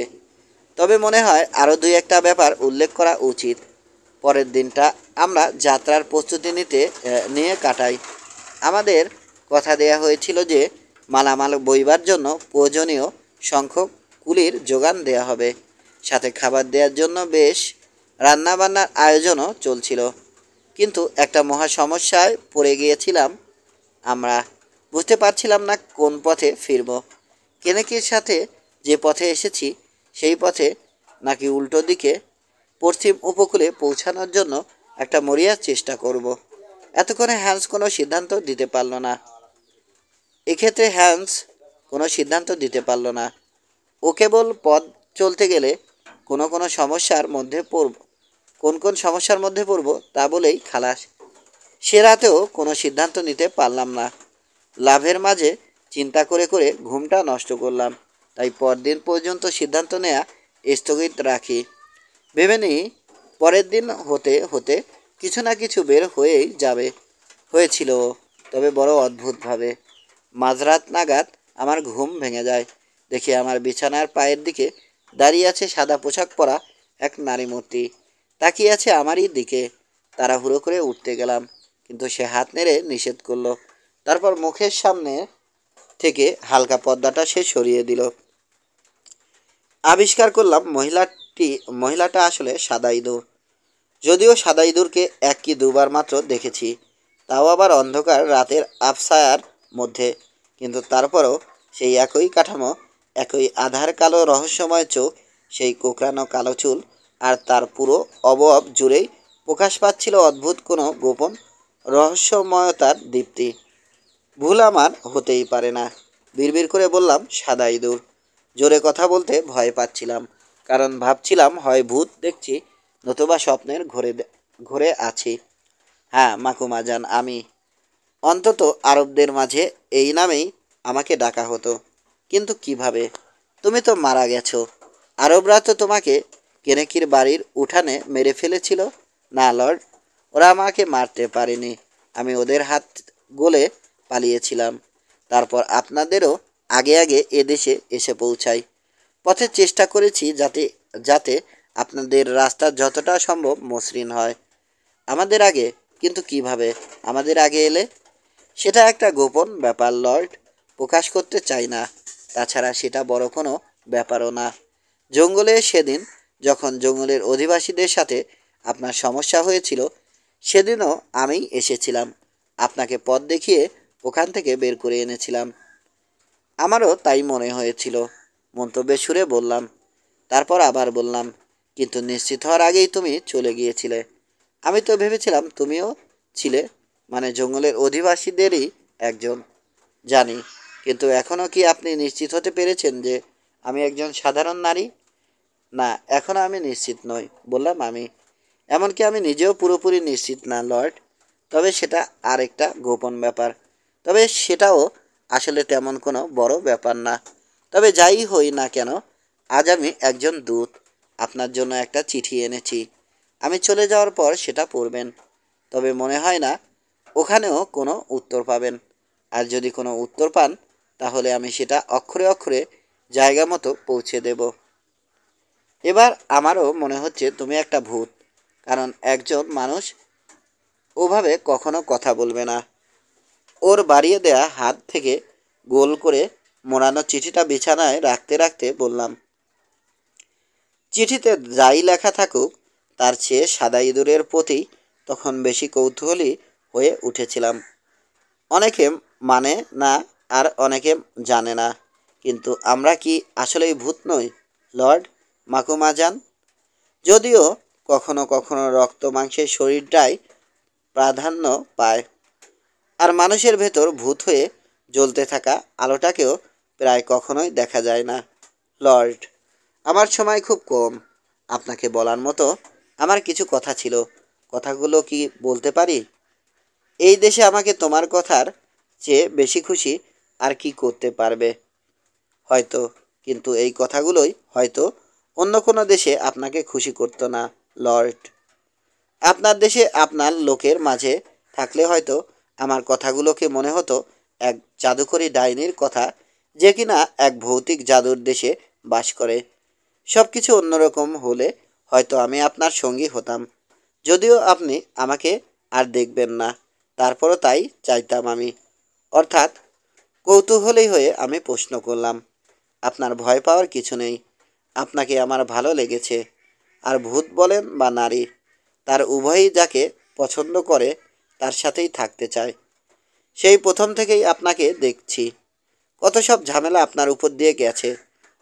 তবে মনে হয় আরও দুই একটা ব্যাপার উল্লেখ করা উচিত। পরের দিনটা আমরা যাত্রার প্রস্তুতি নিয়ে কাটাই। আমাদের কথা দেয়া হয়েছিল যে মালামাল বইবার জন্য প্রয়োজনীয় সংখ্যক কুলির যোগান দেয়া হবে। সাথে খাবার দেওয়ার জন্য বেশ রান্নাবান্নার আয়োজনও চলছিল। কিন্তু একটা মহা সমস্যায় পড়ে গিয়েছিলাম আমরা। বুঝতে পারছিলাম না কোন পথে ফিরব। কেনেকির সাথে যে পথে এসেছি সেই পথে নাকি উল্টো দিকে পশ্চিম উপকূলে পৌঁছানোর জন্য একটা মরিয়ার চেষ্টা করব। এতক্ষণে হ্যান্স কোনো সিদ্ধান্ত দিতে পারল না। এক্ষেত্রে হ্যান্স কোনো সিদ্ধান্ত দিতে পারল না। ও কেবল পথ চলতে গেলে কোনো সমস্যার মধ্যে পড়ব, কোন সমস্যার মধ্যে পড়ব তা বলেই খালাস। সে রাতেও কোনো সিদ্ধান্ত নিতে পারলাম না। লাভের মাঝে চিন্তা করে করে ঘুমটা নষ্ট করলাম। তাই পরদিন পর্যন্ত সিদ্ধান্ত নেওয়া স্থগিত রাখি। ভেবে নিই পরের দিন হতে হতে কিছু না কিছু বের হয়েই যাবে। হয়েছিল, তবে বড় অদ্ভুতভাবে। মাঝরাত নাগাদ আমার ঘুম ভেঙে যায়। দেখি আমার বিছানার পায়ের দিকে দাঁড়িয়ে আছে সাদা পোশাক পরা এক নারী মূর্তি। তাকিয়ে আছে আমারই দিকে। তাড়াহুড়ো করে উঠতে গেলাম, কিন্তু সে হাত নেড়ে নিষেধ করলো। তারপর মুখের সামনে থেকে হালকা পর্দাটা সে সরিয়ে দিল। আবিষ্কার করলাম মহিলাটা আসলে সাদা ইঁদুর। যদিও সাদা ইঁদুরকে এক কি দুবার মাত্র দেখেছি, তাও আবার অন্ধকার রাতের আবছায়ার মধ্যে। কিন্তু তারপরও সেই একই কাঠামো, একই আধার কালো রহস্যময় চোখ, সেই কোঁকড়ানো কালো চুল, আর তার পুরো অবয়ব জুড়েই প্রকাশ পাচ্ছিল অদ্ভুত কোনো গোপন রহস্যময়তার দীপ্তি। ভুল আমার হতেই পারে না। বিড়বিড় করে বললাম, সাদা ইঁদুর। জোরে কথা বলতে ভয় পাচ্ছিলাম, কারণ ভাবছিলাম হয় ভূত দেখছি, নতুবা স্বপ্নের ঘোরে আছি। হ্যাঁ মাকুমা জান, আমি। অন্তত আরবদের মাঝে এই নামেই আমাকে ডাকা হতো। কিন্তু কিভাবে? তুমি তো মারা গেছো। আরবরা তো তোমাকে কেনেকির বাড়ির উঠানে মেরে ফেলেছিল। না লর্ড, ওরা আমাকে মারতে পারেনি। আমি ওদের হাত গলে পালিয়েছিলাম। তারপর আপনাদেরও আগে আগে এদেশে এসে পৌঁছাই। পথে চেষ্টা করেছি যাতে যাতে আপনাদের রাস্তা যতটা সম্ভব মসৃণ হয়। আমাদের আগে? কিন্তু কিভাবে আমাদের আগে এলে? সেটা একটা গোপন ব্যাপার লর্ড, প্রকাশ করতে চাই না। তাছাড়া সেটা বড় কোনো ব্যাপারও না। জঙ্গলে সেদিন যখন জঙ্গলের অধিবাসীদের সাথে আপনার সমস্যা হয়েছিল, সেদিনও আমি এসেছিলাম। আপনাকে পথ দেখিয়ে ওখান থেকে বের করে এনেছিলাম। আমারও তাই মনে হয়েছিল, মন্তব্যের সুরে বললাম। তারপর আবার বললাম, কিন্তু নিশ্চিত হওয়ার আগেই তুমি চলে গিয়েছিলে। আমি তো ভেবেছিলাম তুমিও ছিলে, মানে জঙ্গলের অধিবাসীদেরই একজন। জানি, কিন্তু এখনও কি আপনি নিশ্চিত হতে পেরেছেন যে আমি একজন সাধারণ নারী? না, এখনও আমি নিশ্চিত নই, বললাম আমি। এমনকি আমি নিজেও পুরোপুরি নিশ্চিত না লর্ড। তবে সেটা আরেকটা গোপন ব্যাপার। তবে সেটাও আসলে তেমন কোনো বড় ব্যাপার না। তবে যাই হই না কেন, আজ আমি একজন দূত। আপনার জন্য একটা চিঠি এনেছি। আমি চলে যাওয়ার পর সেটা পড়বেন। তবে মনে হয় না ওখানেও কোনো উত্তর পাবেন। আর যদি কোনো উত্তর পান, তাহলে আমি সেটা অক্ষরে অক্ষরে জায়গা মতো পৌঁছে দেব। এবার আমারও মনে হচ্ছে তুমি একটা ভূত, কারণ একজন মানুষ ওভাবে কখনো কথা বলবে না। ওর বাড়িয়ে দেয়া হাত থেকে গোল করে মোড়ানো চিঠিটা বিছানায় রাখতে রাখতে বললাম, চিঠিতে যাই লেখা থাকুক, তার চেয়ে সাদা ইঁদুরের প্রতি তখন বেশি কৌতূহলী হয়ে উঠেছিলাম। অনেকে মানে না, আর অনেকে জানে না, কিন্তু আমরা কি আসলেই ভূত নই লর্ড মাকুমাজান? যদিও কখনো কখনো রক্ত মাংসের শরীরটাই প্রাধান্য পায়, আর মানুষের ভেতর ভূত হয়ে জ্বলতে থাকা আলোটাকেও প্রায় কখনোই দেখা যায় না লর্ড। আমার সময় খুব কম। আপনাকে বলার মতো আমার কিছু কথা ছিল। কথাগুলো কি বলতে পারি? এই দেশে আমাকে তোমার কথার চেয়ে বেশি খুশি আর কি করতে পারবে? হয়তো। কিন্তু এই কথাগুলোই হয়তো অন্য কোনো দেশে আপনাকে খুশি করতো না লর্ড। আপনার দেশে আপনার লোকের মাঝে থাকলে হয়তো আমার কথাগুলোকে মনে হতো এক জাদুকরী ডাইনির কথা, যে কিনা এক ভৌতিক জাদুর দেশে বাস করে। সব কিছু অন্যরকম হলে হয়তো আমি আপনার সঙ্গী হতাম। যদিও আপনি আমাকে আর দেখবেন না, তারপরও তাই চাইতাম আমি। অর্থাৎ কৌতূহলী হয়ে আমি প্রশ্ন করলাম, আপনার ভয় পাওয়ার কিছু নেই। আপনাকে আমার ভালো লেগেছে। আর ভূত বলেন বা নারী, তার উভয়ই যাকে পছন্দ করে তার সাথেই থাকতে চায়। সেই প্রথম থেকেই আপনাকে দেখছি। কত সব ঝামেলা আপনার উপর দিয়ে গেছে,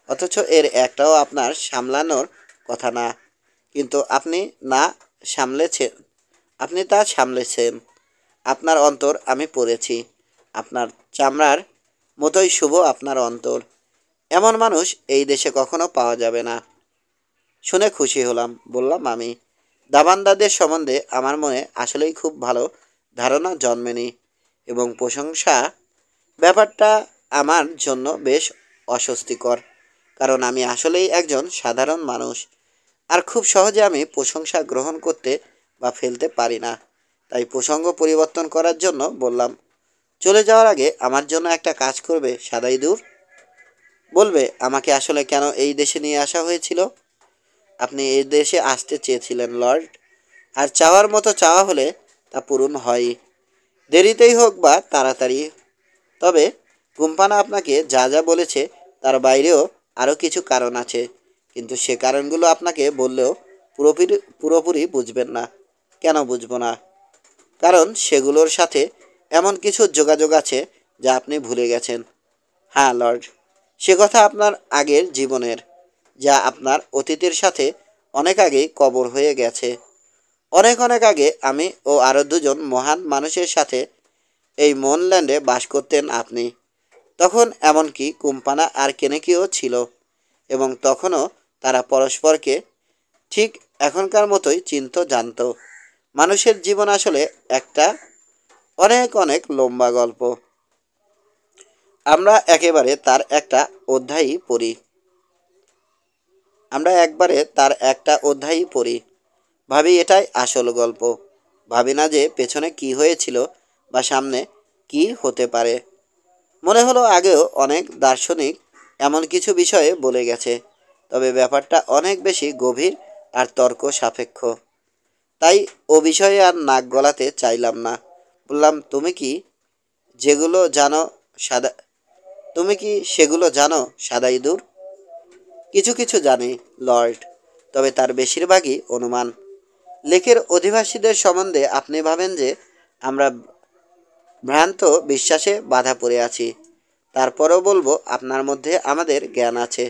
অথচ এর একটাও আপনার সামলানোর কথা না। কিন্তু আপনি না সামলেছেন, আপনি তা সামলেছেন। আপনার অন্তর আমি পড়েছি। আপনার চামড়ার মতোই শুভ আপনার অন্তর। এমন মানুষ এই দেশে কখনো পাওয়া যাবে না। শুনে খুশি হলাম, বললাম আমি। দাবানদাদের সম্বন্ধে আমার মনে আসলেই খুব ভালো ধারণা জন্মেনি, এবং প্রশংসা ব্যাপারটা আমার জন্য বেশ অস্বস্তিকর, কারণ আমি আসলেই একজন সাধারণ মানুষ, আর খুব সহজে আমি প্রশংসা গ্রহণ করতে বা ফেলতে পারি না। তাই প্রসঙ্গ পরিবর্তন করার জন্য বললাম, চলে যাওয়ার আগে আমার জন্য একটা কাজ করবে সাদাইদুর? বলবে আমাকে আসলে কেন এই দেশে নিয়ে আসা হয়েছিল? আপনি এই দেশে আসতে চেয়েছিলেন লর্ড, আর চাওয়ার মতো চাওয়া হলে তা পূরণ হয়ই, দেরিতেই হোক বা তাড়াতাড়ি। তবে কোম্পানা আপনাকে যা যা বলেছে তার বাইরেও আরও কিছু কারণ আছে, কিন্তু সে কারণগুলো আপনাকে বললেও পুরোপুরি পুরোপুরি বুঝবেন না। কেন বুঝবো না? কারণ সেগুলোর সাথে এমন কিছু যোগাযোগ আছে যা আপনি ভুলে গেছেন। হ্যাঁ লর্ড, সে কথা আপনার আগের জীবনের, যা আপনার অতীতের সাথে অনেক আগেই কবর হয়ে গেছে। অনেক অনেক আগে আমি ও আরও দুজন মহান মানুষের সাথে এই মনল্যান্ডে বাস করতেন আপনি। তখন এমনকি কোম্পানা আর কেনেকিও ছিল, এবং তখনও তারা পরস্পরকে ঠিক এখনকার মতোই চিনত, জানত। মানুষের জীবন আসলে একটা অনেক অনেক লম্বা গল্প। আমরা একেবারে তার একটা অধ্যায়ই পড়ি আমরা একবারে তার একটা অধ্যায়ই পড়ি, ভাবি এটাই আসল গল্প। ভাবি না যে পেছনে কি হয়েছিল বা সামনে কি হতে পারে। মনে হলো আগেও অনেক দার্শনিক এমন কিছু বিষয়ে বলে গেছে, তবে ব্যাপারটা অনেক বেশি গভীর আর তর্ক সাপেক্ষ। তাই ও বিষয়ে আর নাক গলাতে চাইলাম না। বললাম, যেগুলো জানো সাদা তুমি কি সেগুলো জানো সাদাইদুর? কিছু কিছু জানি লর্ড, তবে তার বেশিরভাগই অনুমান। লেকের অধিবাসীদের সম্বন্ধে আপনি ভাবেন যে আমরা ভ্রান্ত বিশ্বাসে বাধা পড়ে আছি। তারপরও বলবো, আপনার মধ্যে আমাদের জ্ঞান আছে।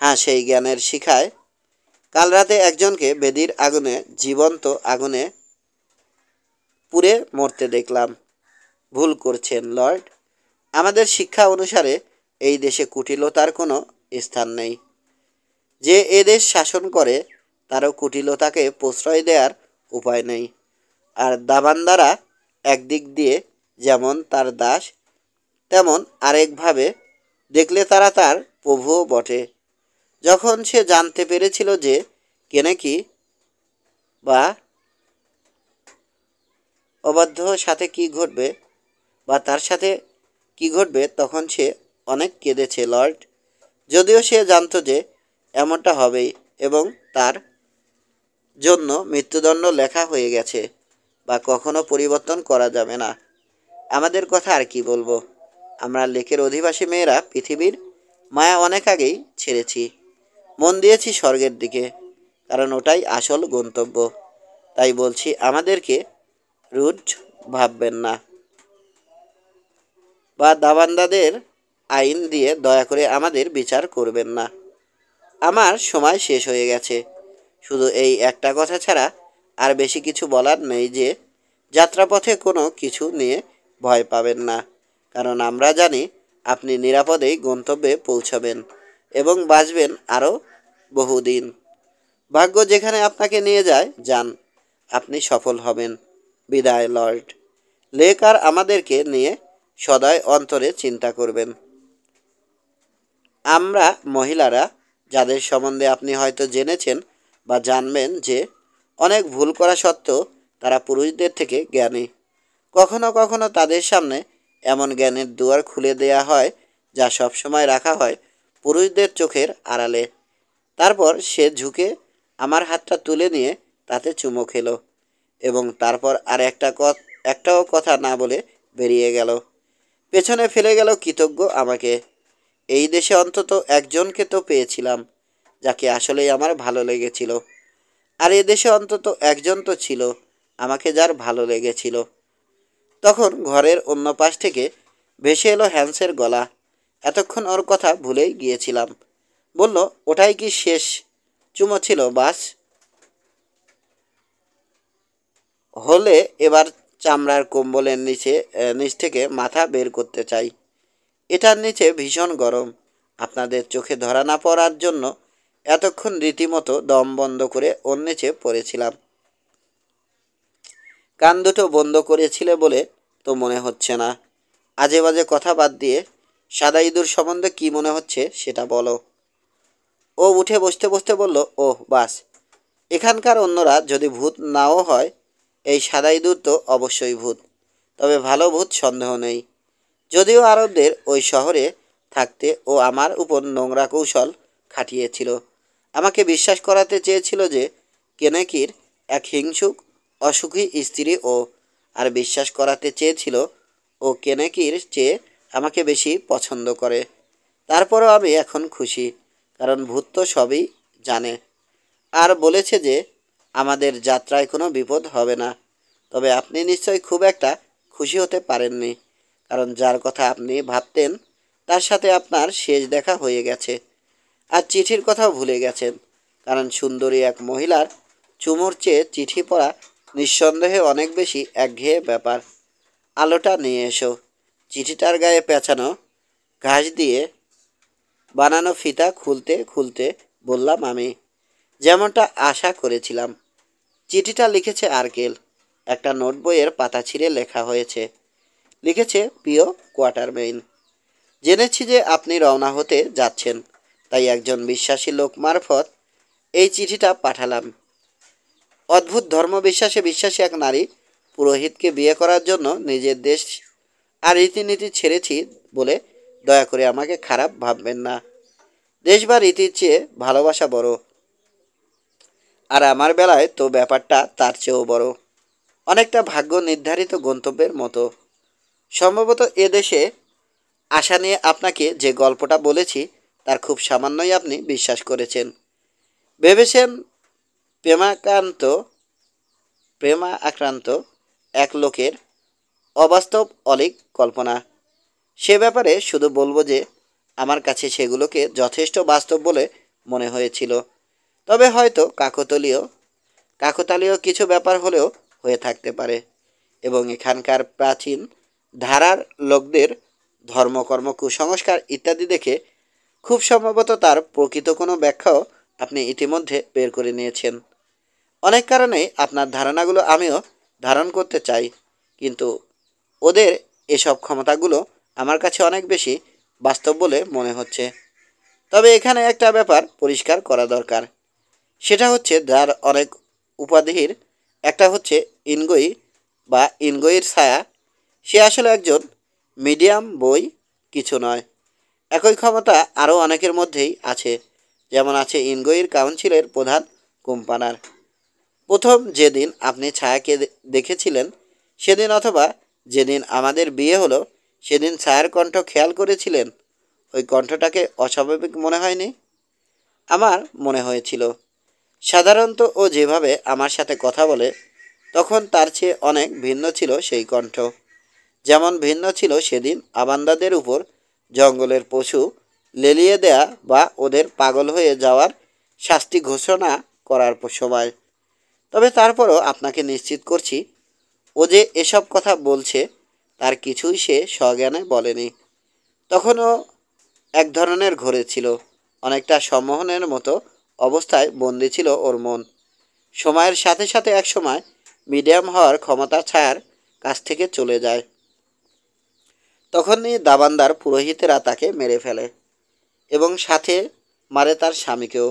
হ্যাঁ, সেই জ্ঞানের শিখায় কাল রাতে একজনকে বেদির আগুনে, জীবন্ত আগুনে পুড়ে মরতে দেখলাম। ভুল করছেন লর্ড। আমাদের শিক্ষা অনুসারে এই দেশে কুটিলতার কোনো স্থান নেই। যে এ দেশ শাসন করে তারও কুটিলতাকে প্রশ্রয় দেওয়ার উপায় নেই। আর দাবানদারা একদিক দিয়ে যেমন তার দাস, তেমন আরেকভাবে দেখলে তারা তার প্রভুও বটে। যখন সে জানতে পেরেছিল যে কেনেকি বা অবাধ্য সাথে কি ঘটবে বা তার সাথে কি ঘটবে, তখন সে অনেক কেঁদেছে লর্ড। যদিও সে জানতো যে এমনটা হবেই, এবং তার জন্য মৃত্যুদণ্ড লেখা হয়ে গেছে, বা কখনো পরিবর্তন করা যাবে না। আমাদের কথা আর কি বলবো। আমরা লেকের অধিবাসী মেয়েরা পৃথিবীর মায়া অনেক আগেই ছেড়েছি, মন দিয়েছি স্বর্গের দিকে, কারণ ওটাই আসল গন্তব্য। তাই বলছি, আমাদেরকে রুড ভাববেন না, বা দাবান্দাদের আইন দিয়ে দয়া করে আমাদের বিচার করবেন না। আমার সময় শেষ হয়ে গেছে। শুধু এই একটা কথা ছাড়া আর বেশি কিছু বলার নেই যে যাত্রাপথে কোনো কিছু নিয়ে ভয় পাবেন না, কারণ আমরা জানি আপনি নিরাপদেই গন্তব্যে পৌঁছাবেন এবং বাঁচবেন আরও বহুদিন। ভাগ্য যেখানে আপনাকে নিয়ে যায়, যান, আপনি সফল হবেন। বিদায় লর্ড। লেক আর আমাদেরকে নিয়ে সদয় অন্তরে চিন্তা করবেন। আমরা মহিলারা, যাদের সম্বন্ধে আপনি হয়তো জেনেছেন বা জানবেন যে অনেক ভুল করা সত্ত্বেও তারা পুরুষদের থেকে জ্ঞানী, কখনো কখনো তাদের সামনে এমন জ্ঞানের দুয়ার খুলে দেয়া হয় যা সবসময় রাখা হয় পুরুষদের চোখের আড়ালে। তারপর সে ঝুঁকে আমার হাতটা তুলে নিয়ে তাতে চুমো খেলো, এবং তারপর আর একটাও কথা না বলে বেরিয়ে গেল। পেছনে ফেলে গেল কৃতজ্ঞ আমাকে। এই দেশে অন্তত একজনকে তো পেয়েছিলাম যাকে আসলেই আমার ভালো লেগেছিল, আর এ দেশে অন্তত একজন তো ছিল আমাকে যার ভালো লেগেছিল। তখন ঘরের অন্য পাশ থেকে ভেসে এলো হ্যান্সের গলা। এতক্ষণ ওর কথা ভুলেই গিয়েছিলাম। বলল, ওটাই কি শেষ চুমো ছিল বাস? হলে এবার চামড়ার কম্বলের নিচ থেকে মাথা বের করতে চাই। এটার নিচে ভীষণ গরম। আপনাদের চোখে ধরা না পড়ার জন্য এতক্ষণ রীতিমতো দম বন্ধ করে ওর নিচে পড়েছিলাম। কান দুটো বন্ধ করেছিলে বলে তো মনে হচ্ছে না। আজে বাজে কথা বাদ দিয়ে সাদা ইঁদুর সম্বন্ধে কী মনে হচ্ছে সেটা বলো। ও উঠে বসতে বসতে বলল, ওহ বাস, এখানকার অন্যরা যদি ভূত নাও হয়, এই সাদা ইঁদুর তো অবশ্যই ভূত। তবে ভালো ভূত সন্দেহ নেই। যদিও আরবদের ওই শহরে থাকতে ও আমার উপর নোংরা কৌশল খাটিয়েছিল। আমাকে বিশ্বাস করাতে চেয়েছিল যে কেনেকির এক হিংসুক অসুখী স্ত্রী ও, আর বিশ্বাস করাতে চেয়েছিল ও কেনেকির চেয়ে আমাকে বেশি পছন্দ করে। তারপরও আমি এখন খুশি, কারণ ভূত তো সবই জানে। আর বলেছে যে আমাদের যাত্রায় কোনো বিপদ হবে না। তবে আপনি নিশ্চয়ই খুব একটা খুশি হতে পারেননি, কারণ যার কথা আপনি ভাবতেন তার সাথে আপনার শেষ দেখা হয়ে গেছে। আর চিঠির কথাও ভুলে গেছেন, কারণ সুন্দরী এক মহিলার চুমুর চেয়ে চিঠি পড়া নিঃসন্দেহে অনেক বেশি একঘেয়ে ব্যাপার। আলোটা নিয়ে এসো। চিঠিটার গায়ে পেঁচানো ঘাস দিয়ে বানানো ফিতা খুলতে খুলতে বললাম আমি, যেমনটা আশা করেছিলাম। চিঠিটা লিখেছে আর্কেল। একটা নোট বইয়ের পাতা ছিঁড়ে লেখা হয়েছে। লিখেছে, প্রিয় কোয়ার্টারমেইন, জেনেছি যে আপনি রওনা হতে যাচ্ছেন, তাই একজন বিশ্বাসী লোক মারফত এই চিঠিটা পাঠালাম। অদ্ভুত ধর্মবিশ্বাসে বিশ্বাসী এক নারী পুরোহিতকে বিয়ে করার জন্য নিজের দেশ আর রীতিনীতি ছেড়েছি বলে দয়া করে আমাকে খারাপ ভাববেন না। দেশ বা রীতির চেয়ে ভালোবাসা বড়। আর আমার বেলায় তো ব্যাপারটা তার চেয়েও বড়, অনেকটা ভাগ্য নির্ধারিত গন্তব্যের মতো। সম্ভবত এ দেশে আশা নিয়ে আপনাকে যে গল্পটা বলেছি তার খুব সামান্যই আপনি বিশ্বাস করেছেন। ভেবেছেন প্রেমাক্রান্ত প্রেমা আক্রান্ত এক লোকের অবাস্তব অলীক কল্পনা। সে ব্যাপারে শুধু বলবো যে আমার কাছে সেগুলোকে যথেষ্ট বাস্তব বলে মনে হয়েছিল। তবে হয়তো কাকতালীয় কিছু ব্যাপার হলেও হয়ে থাকতে পারে, এবং এখানকার প্রাচীন ধারার লোকদের ধর্মকর্ম কুসংস্কার ইত্যাদি দেখে খুব সম্ভবত তার প্রকৃত কোনো ব্যাখ্যাও আপনি ইতিমধ্যে বের করে নিয়েছেন। অনেক কারণেই আপনার ধারণাগুলো আমিও ধারণ করতে চাই, কিন্তু ওদের এসব ক্ষমতাগুলো আমার কাছে অনেক বেশি বাস্তব বলে মনে হচ্ছে। তবে এখানে একটা ব্যাপার পরিষ্কার করা দরকার। সেটা হচ্ছে যার অনেক উপাধির একটা হচ্ছে ইনগোই বা ইনগোইয়ের ছায়া, সে আসলে একজন মিডিয়াম বই কিছু নয়। একই ক্ষমতা আরও অনেকের মধ্যেই আছে, যেমন আছে ইনগোইয়ের কাউন্সিলের প্রধান কোম্পানার। প্রথম যেদিন আপনি ছায়াকে দেখেছিলেন সেদিন, অথবা যেদিন আমাদের বিয়ে হলো সেদিন ছায়ার কণ্ঠ খেয়াল করেছিলেন? ওই কণ্ঠটাকে অস্বাভাবিক মনে হয়নি? আমার মনে হয়েছিল। সাধারণত ও যেভাবে আমার সাথে কথা বলে তখন তার চেয়ে অনেক ভিন্ন ছিল সেই কণ্ঠ। যেমন ভিন্ন ছিল সেদিন আবান্দাদের উপর জঙ্গলের পশু লেলিয়ে দেয়া বা ওদের পাগল হয়ে যাওয়ার শাস্তি ঘোষণা করার সময়। তবে তারপরও আপনাকে নিশ্চিত করছি, ও যে এসব কথা বলছে তার কিছুই সে সজ্ঞানে বলেনি। তখনও এক ধরনের ঘোরে ছিল, অনেকটা সম্মোহনের মতো অবস্থায় বন্দি ছিল ওর মন। সময়ের সাথে সাথে এক সময় মিডিয়াম হওয়ার ক্ষমতা ছায়ার কাছ থেকে চলে যায়। তখনই দাবান্দার পুরোহিতেরা তাকে মেরে ফেলে, এবং সাথে মারে তার স্বামীকেও।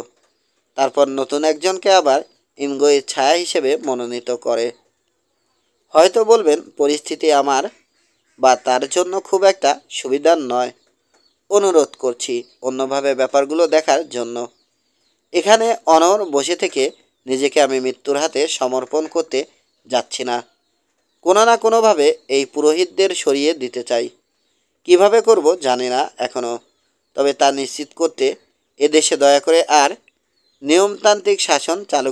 তারপর নতুন একজনকে আবার ইনগোয়ের ছায়া হিসেবে মনোনীত করে। হয়তো বলবেন পরিস্থিতি আমার বা তার জন্য খুব একটা সুবিধার নয়। অনুরোধ করছি অন্যভাবে ব্যাপারগুলো দেখার জন্য। এখানে অনড় বসে থেকে নিজেকে আমি মৃত্যুর হাতে সমর্পণ করতে যাচ্ছি না। কোনো না কোনোভাবে এই পুরোহিতদের সরিয়ে দিতে চাই। কিভাবে করব জানি না এখনও, তবে তা নিশ্চিত করতে এ দেশে দয়া করে আর নিয়মতান্ত্রিক শাসন চালু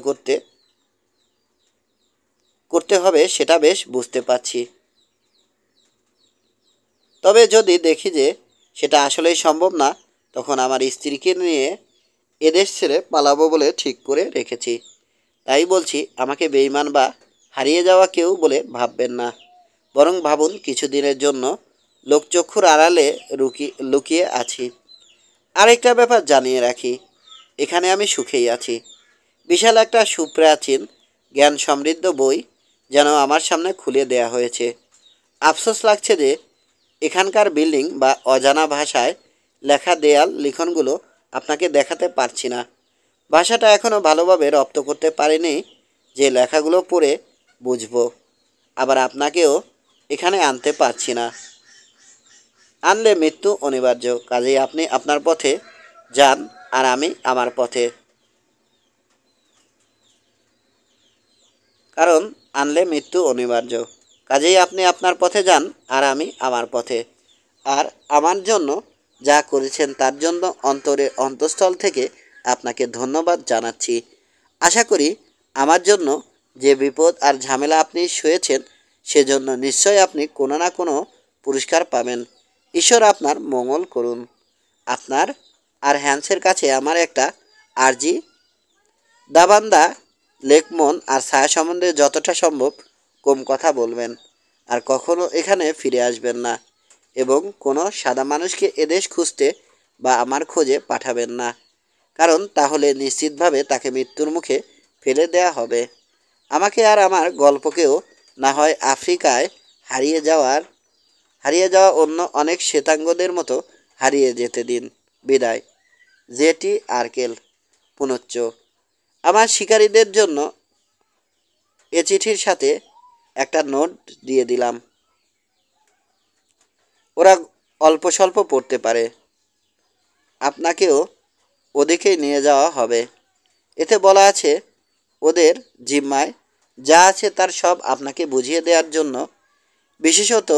করতে হবে সেটা বেশ বুঝতে পারছি। তবে যদি দেখি যে সেটা আসলেই সম্ভব না, তখন আমার স্ত্রীকে নিয়ে এদেশ ছেড়ে পালাবো বলে ঠিক করে রেখেছি। তাই বলছি, আমাকে বেঈমান বা হারিয়ে যাওয়া কেউ বলে ভাববেন না, বরং ভাবুন কিছুদিনের জন্য লোকচক্ষুর আড়ালে লুকিয়ে আছি। আরেকটা ব্যাপার জানিয়ে রাখি, এখানে আমি সুখেই আছি। বিশাল একটা সুপ্রাচীন জ্ঞান সমৃদ্ধ বই যেন আমার সামনে খুলে দেয়া হয়েছে। আফসোস লাগছে যে এখানকার বিল্ডিং বা অজানা ভাষায় লেখা দেয়াল লিখনগুলো আপনাকে দেখাতে পারছি না। ভাষাটা এখনও ভালোভাবে রপ্ত করতে পারিনি যে লেখাগুলো পড়ে বুঝবো। আবার আপনাকেও এখানে আনতে পারছি না। আনলে মৃত্যু অনিবার্য, কাজেই আপনি আপনার পথে যান আর আমি আমার পথে। কারণ আনলে মৃত্যু অনিবার্য, কাজেই আপনি আপনার পথে যান আর আমি আমার পথে। আর আমার জন্য যা করেছেন তার জন্য অন্তঃস্থল থেকে আপনাকে ধন্যবাদ জানাচ্ছি। আশা করি আমার জন্য যে বিপদ আর ঝামেলা আপনি সয়েছেন সেজন্য নিশ্চয়ই আপনি কোনো না কোনো পুরস্কার পাবেন। ঈশ্বর আপনার মঙ্গল করুন। আপনার আর হ্যান্সের কাছে আমার একটা আর্জি, দাবান্দা লেকমন আর ছায়া সম্বন্ধে যতটা সম্ভব কম কথা বলবেন, আর কখনো এখানে ফিরে আসবেন না, এবং কোনো সাদা মানুষকে এদেশ খুঁজতে বা আমার খোঁজে পাঠাবেন না, কারণ তাহলে নিশ্চিতভাবে তাকে মৃত্যুর মুখে ফেলে দেয়া হবে। আমাকে আর আমার গল্পকেও না হয় আফ্রিকায় হারিয়ে যাওয়া অন্য অনেক শ্বেতাঙ্গদের মতো হারিয়ে যেতে দিন। বিদায়, জেটি আর্কেল। পুনশ্চ আমার শিকারীদের জন্য এ চিঠির সাথে একটা নোট দিয়ে দিলাম। ওরা অল্প স্বল্প পড়তে পারে। আপনাকেও ওদিকেই নিয়ে যাওয়া হবে। এতে বলা আছে ওদের জিম্মায় যা আছে তার সব আপনাকে বুঝিয়ে দেওয়ার জন্য। বিশেষত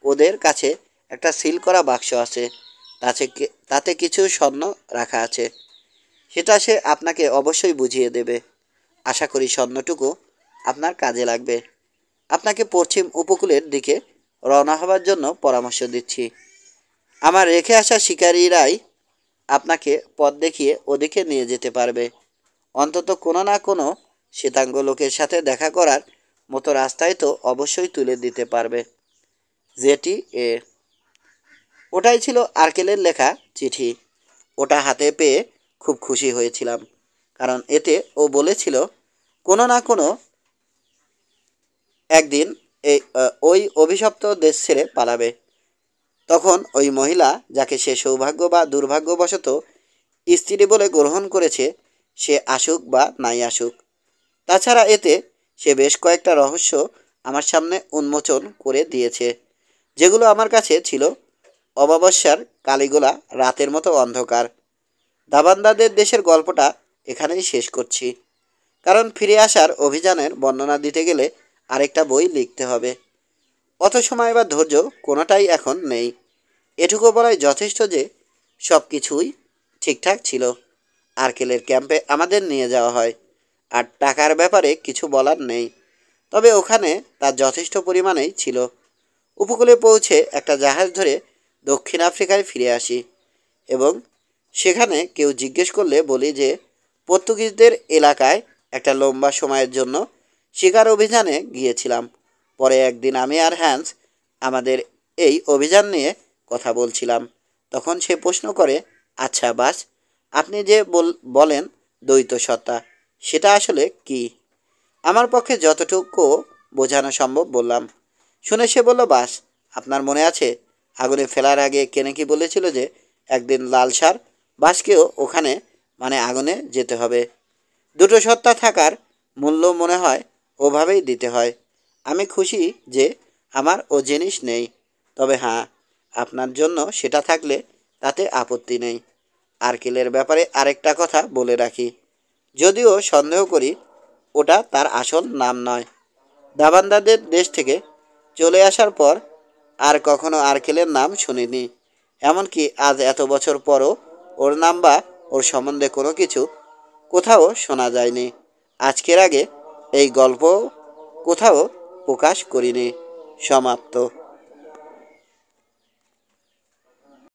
ওদের কাছে একটা সিল করা বাক্স আছে, তাতে কিছু স্বর্ণ রাখা আছে। সেটা সে আপনাকে অবশ্যই বুঝিয়ে দেবে। আশা করি স্বর্ণটুকু আপনার কাজে লাগবে। আপনাকে পশ্চিম উপকূলের দিকে রওনা হবার জন্য পরামর্শ দিচ্ছি। আমার রেখে আসা শিকারীরাই আপনাকে পথ দেখিয়ে ওদিকে নিয়ে যেতে পারবে। অন্তত কোনো না কোনো শ্বেতাঙ্গ লোকের সাথে দেখা করার মতো রাস্তায় তো অবশ্যই তুলে দিতে পারবে। জেটি এ। ওটাই ছিল আর্কেলের লেখা চিঠি। ওটা হাতে পেয়ে খুব খুশি হয়েছিলাম, কারণ এতে ও বলেছিল কোনো না কোনো একদিন ওই অভিশপ্ত দেশ ছেড়ে পালাবে। তখন ওই মহিলা, যাকে সে সৌভাগ্য বা দুর্ভাগ্যবশত স্ত্রী বলে গ্রহণ করেছে, সে আসুক বা নাই আসুক। তাছাড়া এতে সে বেশ কয়েকটা রহস্য আমার সামনে উন্মোচন করে দিয়েছে, যেগুলো আমার কাছে ছিল অমাবস্যার কালিগোলা রাতের মতো অন্ধকার। দাবান্দাদের দেশের গল্পটা এখানেই শেষ করছি, কারণ ফিরে আসার অভিযানের বর্ণনা দিতে গেলে আরেকটা বই লিখতে হবে। অত সময় বা ধৈর্য কোনোটাই এখন নেই। এটুকু বলাই যথেষ্ট যে সব কিছুই ঠিকঠাক ছিল। আর্কেলের ক্যাম্পে আমাদের নিয়ে যাওয়া হয়, আর টাকার ব্যাপারে কিছু বলার নেই, তবে ওখানে তার যথেষ্ট পরিমাণেই ছিল। উপকূলে পৌঁছে একটা জাহাজ ধরে দক্ষিণ আফ্রিকায় ফিরে আসি, এবং সেখানে কেউ জিজ্ঞেস করলে বলি যে পর্তুগিজদের এলাকায় একটা লম্বা সময়ের জন্য শিকার অভিযানে গিয়েছিলাম। পরে একদিন আমি আর হ্যান্স আমাদের এই অভিযান নিয়ে কথা বলছিলাম। তখন সে প্রশ্ন করে, আচ্ছা বাস, আপনি যে বলেন দ্বৈত সত্তা, সেটা আসলে কি? আমার পক্ষে যতটুকু বোঝানো সম্ভব বললাম। শুনে সে বলল, বাস, আপনার মনে আছে আগুনে ফেলার আগে কেনেকি বলেছিল যে একদিন লাল সার বাসকেও ওখানে, মানে আগুনে যেতে হবে। দুটো সত্তা থাকার মূল্য মনে হয় ওভাবেই দিতে হয়। আমি খুশি যে আমার ও জিনিস নেই, তবে হ্যাঁ, আপনার জন্য সেটা থাকলে তাতে আপত্তি নেই। আর্কেলের ব্যাপারে আরেকটা কথা বলে রাখি, যদিও সন্দেহ করি ওটা তার আসল নাম নয়। দাবান্দাদের দেশ থেকে চলে আসার পর আর কখনো আর্কেলের নাম শুনিনি। এমনকি আজ এত বছর পরও ওর নাম বা ওর সম্বন্ধে কোনো কিছু কোথাও শোনা যায়নি। আজকের আগে এই গল্প কোথাও প্রকাশ করিনি। সমাপ্ত।